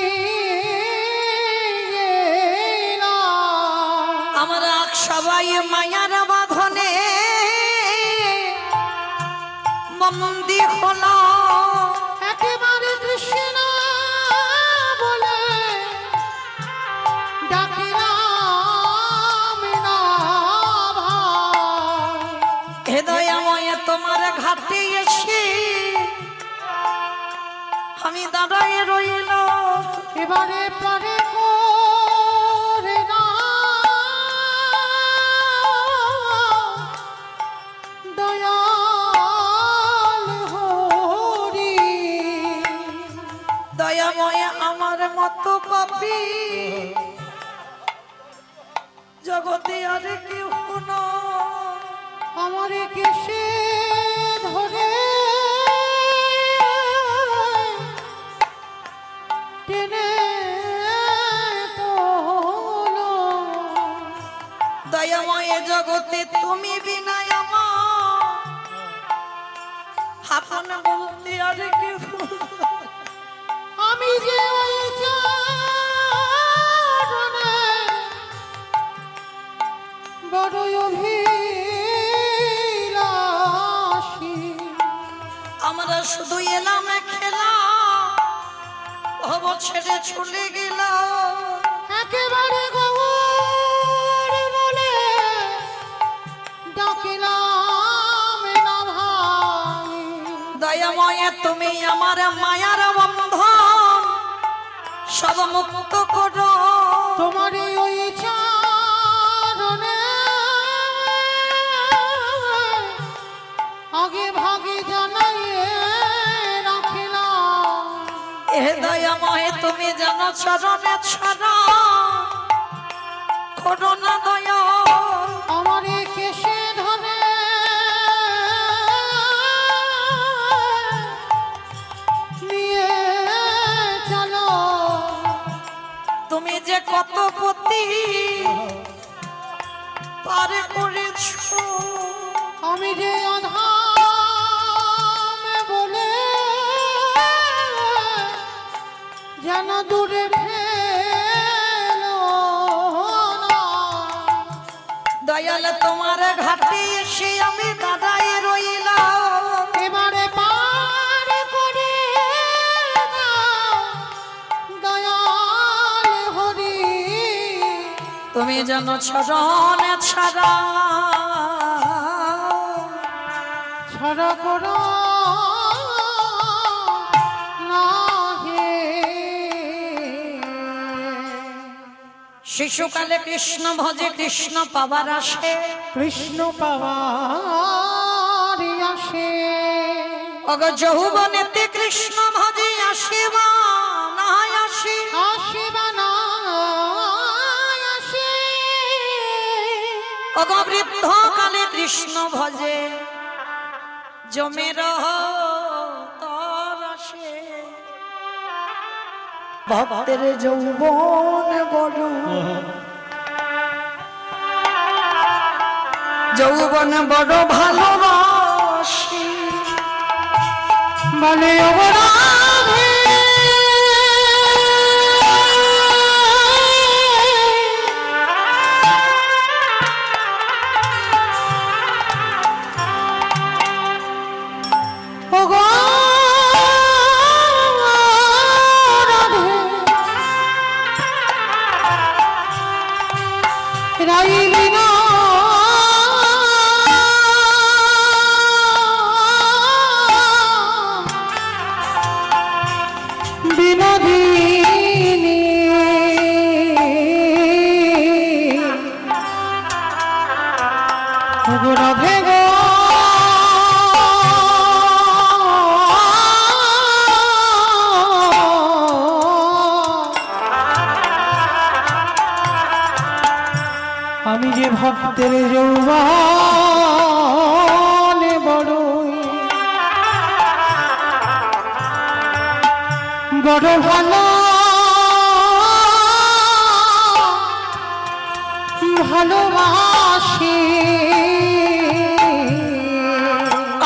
আমরা সবাই মায়ার বাঁধনে বন্দী হলো, একেবারে কৃষ্ণ বলে ডাকিলাম না ভাই। হৃদয়ময় তোমার ঘাটে এসে আমি দাঁড়ায় রইল। এবারে পরে করে না দয়াল হরি দয়াময় আমার মতো পাপী জগতে আর কেউ না। আমার কেশে ধরে টেনে তোলো। দয়াময় জগতে তুমি বিনা আমার আপন বলতে আর কেউ না। আমি যে ওই চরণে বড়ই অভিলাষী। আমরা শুধু এলাম খেলা ভব ছেড়ে চলে গেলাম। একেবারে গৌর বলে ডাকিলাম না ভাই। দয়াময় তুমি আমার মায়ার বন্ধন সব মুক্ত করো। তোমার ওই চরণে আগে ভাগে জানাইয়ে রাখিলাম। এ দয়াময় তুমি জানো চরণে ছাড়া করো না দয়া। আমার কেশে ধরে নিয়ে চলো। তুমি যে কত পতি পারে করেছো। আমি যে অধাম বলে যেন দূরে ফেলো না। দয়াল তোমার ঘাটে এসে আমি দাদাই রইলাম। এবারে পার করে দাও দয়াল হরি। তুমি জানো চরণে ছাড়া ছড়া করো না হে। শিশুকালে কৃষ্ণ ভজে কৃষ্ণ পাবার আসে। কৃষ্ণ পাওয়ার আসে। অগ যৌবনেতে কৃষ্ণ ভজে আসিবা না আসে। আসিবা না আসে। অগ বৃদ্ধ কালে কৃষ্ণ ভজে জমে রহ তর আসে। ভক্তের যৌবন বড় যৌবন বড় ভালোবাসি। বলে অবরাধে ওগো রাধে রাইলি না বিনোদিনী। ওগো রাধে গো আমি যে ভক্তের যৌবনে বড়ই বড় ভালো ভালোবাসি।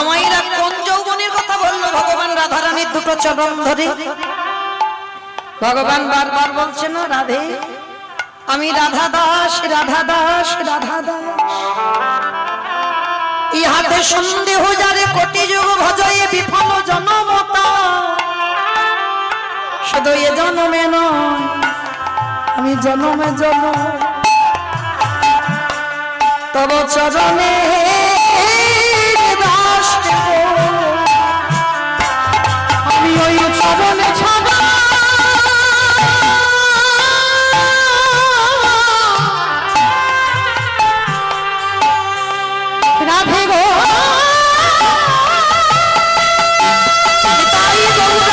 আমাইরা কোন যৌবনের কথা বললো ভগবান রাধারানীর দুটো চরণ ধরে। ভগবান বারবার বলছে না রাধে আমি রাধা দাস রাধা দাস রাধা দাস। ইহাতে সন্দেহ যারে কোটি যুগ ভজয়ে বিফল জনমতা। শুধু এ জনমে নয় আমি জনমে জনম তব চরণে দাস দেব। আমি ওই চরণে ছাড়া রাধে গো তাই গৌর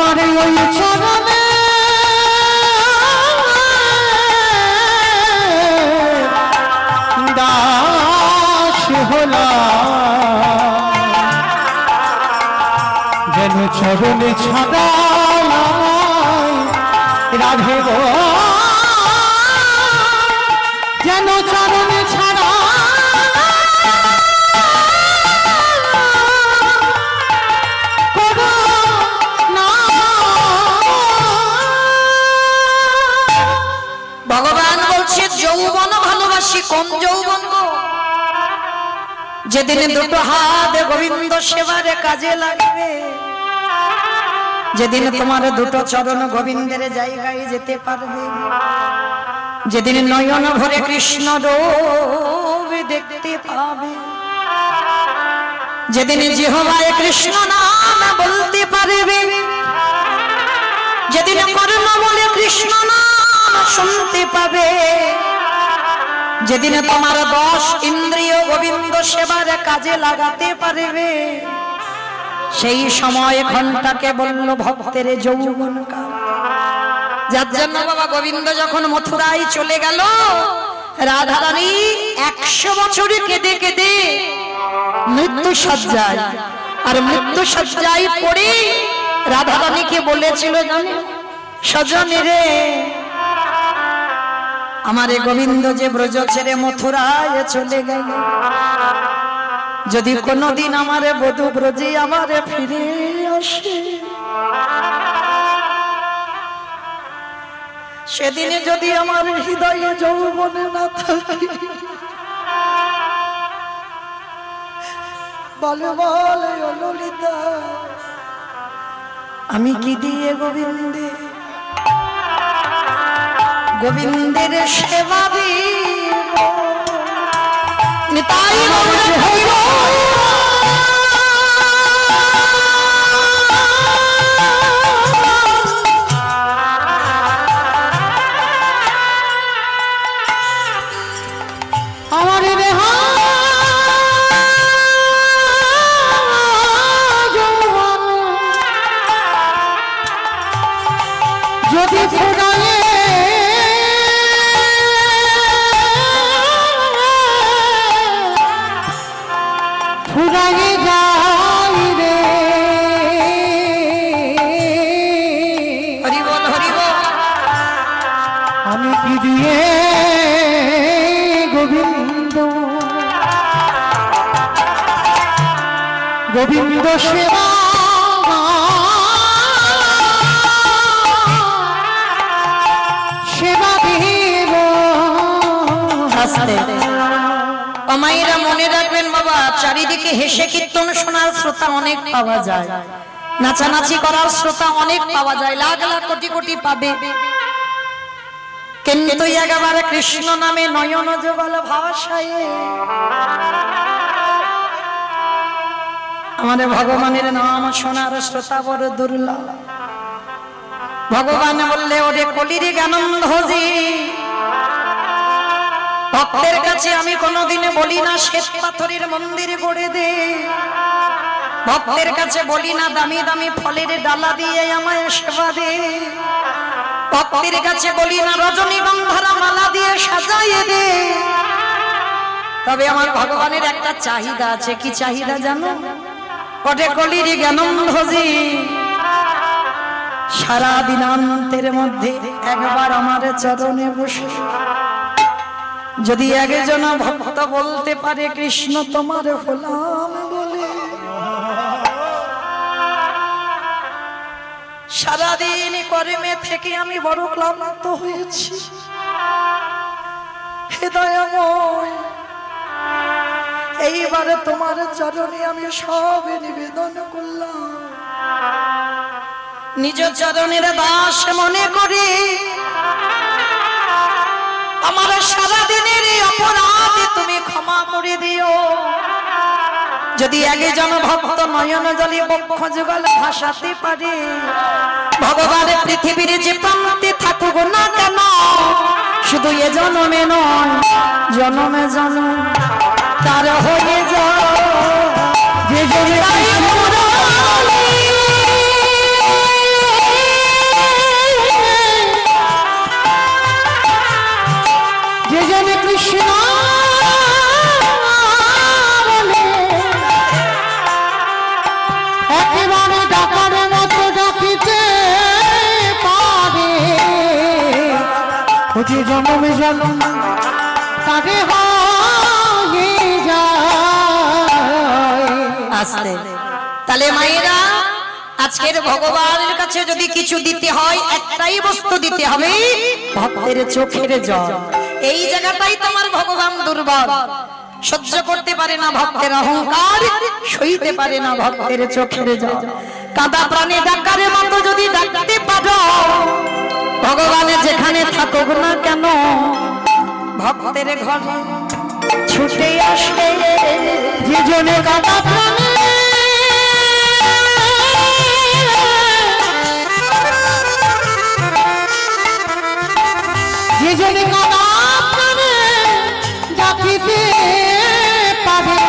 আমার ওই চরণে দাস হলাম, যেন চরণে ছাড়া রাধে গো, যেন চরণে ছাড়া ভগবান বলছে যৌবন ভালোবাসি, কোন যৌবন গো? যেদিন দুটো হাত গোবিন্দ সেবারে কাজে লাগবে, যেদিন তোমার দুটো চরণ গোবিন্দের জায়গায় যেতে পারবে, যেদিন নয়ন ভরে কৃষ্ণ রূপ দেখতে পাবে, যেদিন জিহ্বায় কৃষ্ণ নাম বলতে পারবে, যেদিন কর্ণ বলে কৃষ্ণ নাম শুনতে পাবে, যেদিন তোমার 10 ইন্দ্রিয় গোবিন্দ সেবার কাজে লাগাতে পারবে, সেই সময় ঘন্টাকে বলল ভক্তের যৌবন কাল। যার জন্য বাবা গোবিন্দ যখন মথুরায় চলে গেল, রাধারানী 100 বছর কেঁদে কেঁদে মৃত্যু সজ্জায়, আর মৃত্যু সজ্জায় পড়ে রাধারানীকে বলেছিল, জানো সজনী রে, আমারে গোবিন্দ যে ব্রজ ছেড়ে মথুরায় চলে গেল, যদি কোনদিন আমারে বধূ ব্রজে আমারে ফিরে আসে, সেদিনে যদি আমার হৃদয়ে যৌবনে না থাকে, বলে বলে ও ললিতা, আমি কি দিয়ে গোবিন্দের সেবা দিব? নিতাই গৌর হইল আমার দেহা যৌবন যদি ফুরায়ে ফুরায়ে যাই রে, হরি বল হরি বল। আমি কি দিয়ে গোবিন্দ সেবা সেবা দিব? মায়েরা মনে রাখবেন বাবা, চারিদিকে হেসে কীর্তন শোনার শ্রোতা অনেক পাওয়া যায়, নাচানাচি করার শ্রোতা অনেক পাওয়া যায়, লাখ লাখ কোটি কোটি পাবে, কিন্তু একেবারে কৃষ্ণ নামে নয়ন যুগল ভাষায় আমাদের ভগবানের নাম শোনার শ্রোতা বড় দুর্লভ। ভগবান বললে, ওরে কলির জ্ঞানন্ধজি, ভক্তের কাছে আমি কোনোদিনে বলি না শ্বেত পাথরের মন্দির গড়ে দে, ভক্তের কাছে বলি না দামি দামি ফলের ডালা দিয়ে আমায় সেবা দে, ভক্তের কাছে বলি না রজনীগন্ধার মালা দিয়ে সাজাইয়ে দে। তবে আমার ভগবানের একটা চাহিদা আছে। কি চাহিদা জানো? ওরে কলির জ্ঞানন্ধজি, সারা দিনান্তের মধ্যে একবার আমার চরণে বসে যদি একজন ভক্ত বলতে পারে কৃষ্ণ তোমার হলাম বলে, সারাদিন কর্মে থেকে আমি বড় ক্লান্ত হয়েছি, হে দয়াময়, এইবারে তোমার চরণে আমি সব নিবেদন করলাম, নিজ চরণের দাস মনে করি আমার সারাদিনের অপরাধ তুমি ক্ষমা করে দিও। যদি একজন ভক্ত নয়ন জলে বক্ষ যুগল ভাসাতে পারে, ভগবান পৃথিবীর যে প্রান্তে থাকুক না কেন, শুধু এ জন্মে নয় জন্মে জন্ম তার হয়ে যায় যে জন্মে যে জন্মে জন্ম তাকে হয়ে যায়। আসতে তাহলে মায়েরা আজকের ভগবানের কাছে যদি কিছু দিতে হয় একটাই বস্তু দিতে হবে, ভক্তের চোখের জল। এই জায়গাটাই তোমার ভগবান দুর্বল, সহ্য করতে পারে না ভক্তের অহংকার, সইতে পারে না ভক্তের চোখের জল। কাদা প্রাণে ডাকার মতো যদি ডাকতে পারো, ভগবানের যেখানে থাকুক না কেন ভক্তের ঘরে ছুটে আসে। যে জনে কাটা প্রাণে যে জনে কাটা প্রাণে ডাকিতে পারে,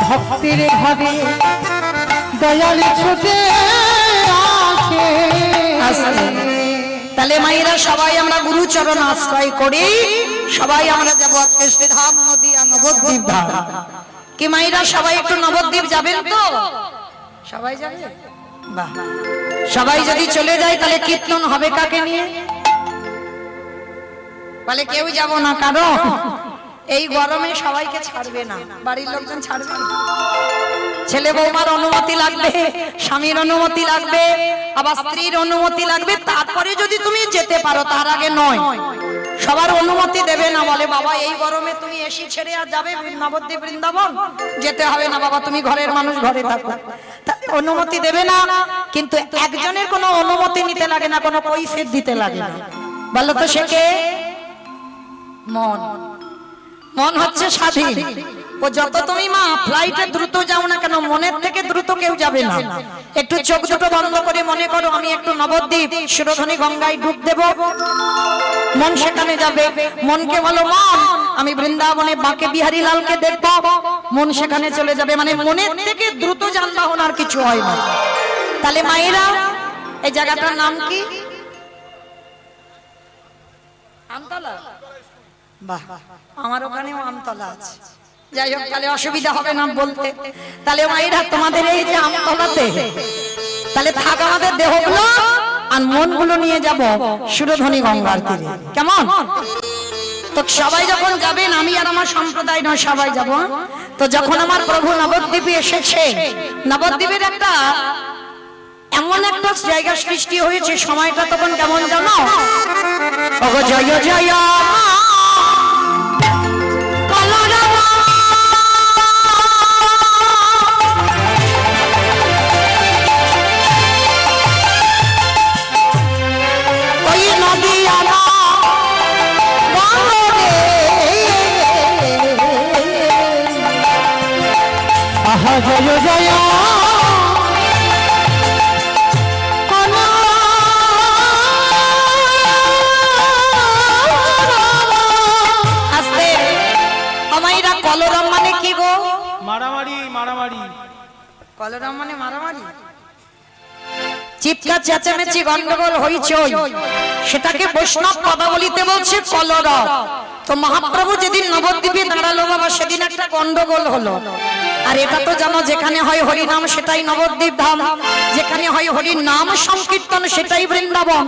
ভক্তের ঘরে দয়ালে ছুটে আসে। তাহলে মায়েরা সবাই আমরা গুরুচরণ আশ্রয় করি, সবাই আমরা যাবো আজকে শ্রীধাম নদিয়া নবদ্বীপ ধাম। কি মায়েরা সবাই একটু নবদ্বীপ যাবেন তো? সবাই যাবে? বাহ, সবাই যদি চলে যায় তাহলে কীর্তন হবে কাকে নিয়ে? বলে কেউ যাব না, কারণ এই গরমে সবাইকে ছাড়বে না, বাড়ির লোকজন ছাড়বে না। ছেলে বৌমার অনুমতি লাগবে, স্বামীর অনুমতি লাগবে, আবার স্ত্রীর অনুমতি লাগবে, তারপরে যদি তুমি যেতে পারো, তার আগে নয়। সবার অনুমতি দেবে না, বলে বাবা এই গরমে তুমি এসি ছেড়ে আর যাবে নবদ্বীপ বৃন্দাবন? যেতে হবে না বাবা, তুমি ঘরের মানুষ, ঘরে থাকো। অনুমতি দেবে না, কিন্তু একজনের কোনো অনুমতি নিতে লাগে না, কোনো কৈফিয়ত দিতে লাগে না। বলো তো সে কে? মন। মন হচ্ছে স্বাধীন। ও যত তুমি মা ফ্লাইটে দ্রুত যাও না কেন, মনের থেকে দ্রুত কেউ যাবে না। একটু চোখ দুটো বন্ধ করে মনে করো আমি একটু নবদ্বীপ সুরধনী গঙ্গায় ডুব দেব, মন সেখানে যাবে। মনকে বলো মন আমি বৃন্দাবনে বাঁকে বিহারী লালকে দেখবো, মন সেখানে চলে যাবে। মানে মনের থেকে দ্রুত যানবাহন আর কিছু হয় না। তাহলে মায়েরা এই জায়গাটার নাম কি? আমতলা। বাহ, আমার ওখানেও আমতলা আছে। যাই হোক, তাহলে অসুবিধা হবে না বলতে। তাহলে মায়েরা তোমাদের এই যে আমতলাতে, তাহলে থাক আমাদের দেহগুলো আর মনগুলো নিয়ে যাব সুরধনী গঙ্গার তীরে, কেমন? তো সবাই যখন যাবেন, আমি আর আমার সম্প্রদায় নয়, সবাই যাব। তো যখন আমার প্রভু নবদ্বীপে এসেছে, নবদ্বীপের একটা এমন একটা জায়গা সৃষ্টি হয়েছে, সময়টা তখন কেমন জানো? ওগো জয় জয় জয় জয় আস্তে। আমাইরা কলরম মানে কি গো? মারামারি। মারামারি কলরম মানে মারামারি, চিৎকার চেঁচামেচি, গন্ডগোল হইচই, সেটাকে বৈষ্ণব পদাবলিতে বলছে কলরব। তো মহাপ্রভু যেদিন নবদ্বীপে দাঁড়ালো বাবা, সেদিন একটা গন্ডগোল হলো। আর এটা তো জানো, যেখানে হয় হরিনাম সেটাই নবদ্বীপ ধাম, যেখানে হয় হরি নাম সংকীর্তন সেটাই বৃন্দাবন।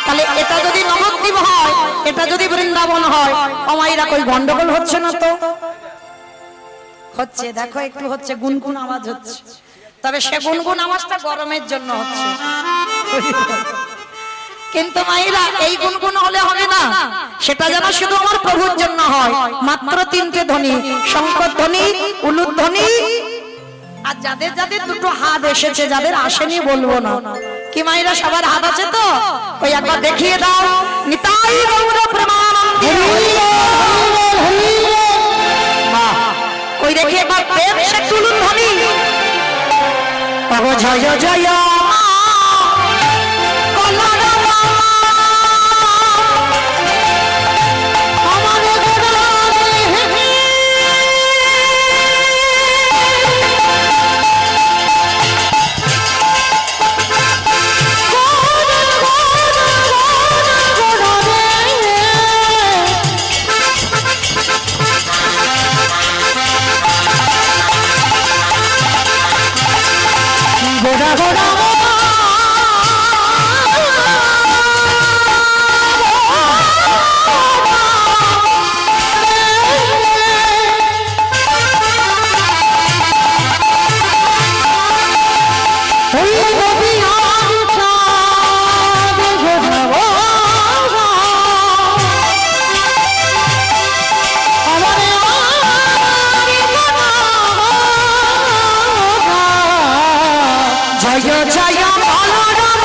তাহলে এটা যদি নবদ্বীপ হয়, এটা যদি বৃন্দাবন হয়, আমাইরা কই গন্ডগোল হচ্ছে না? তো হচ্ছে, দেখো একটু হচ্ছে, গুনগুন আওয়াজ হচ্ছে। তবে সে গুনগুন আওয়াজটা গরমের জন্য হচ্ছে। কিন্তু মায়েরা এই গুনগুন হলে হবে না, সেটা যেন শুধু আমার প্রভুর জন্য হয়। মাত্র তিনটে ধ্বনি, শঙ্কর ধ্বনি, উলুধ্বনি ধ্বনি। আর যাদের যাদের দুটো হাত এসেছে, যাদের আসেনি বলবো না। কি মায়েরা সবার হাত আছে তো? ওই একবার দেখিয়ে দাও। নিতাই গৌর প্রেমানন্দে। ওই দেখি একবার প্রেম সে উলুধ্বনি। ওগো জয় জয় গোড়া গোড়া জয় জয় বলরাম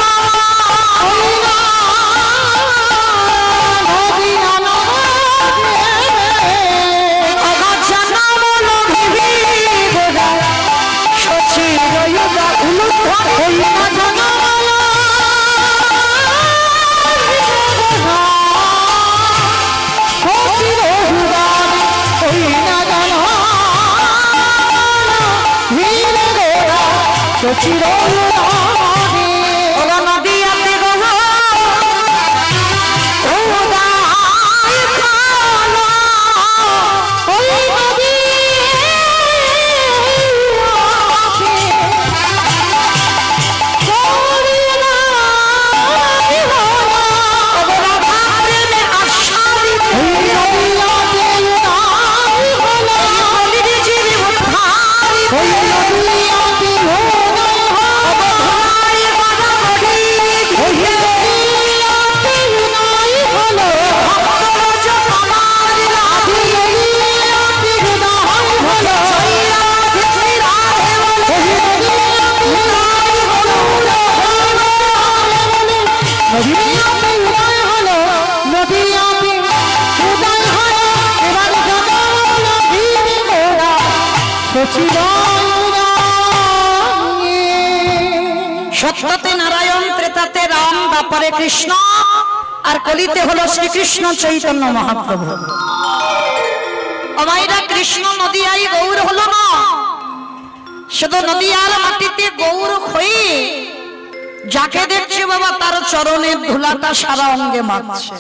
সত্যতে নারায়ণ, ত্রেতাতে রাম, দ্বাপরে কৃষ্ণ, আর কলিতে হলো শ্রীকৃষ্ণ চৈতন্য মহাপ্রভু। আমাইরা কৃষ্ণ নদিয়াই গৌর হলো না, শুধু নদিয়ার মাটিতে গৌর হয়ে যাকে দেখছে বাবা তার চরণের ধুলাটা সারা অঙ্গে মাখছে।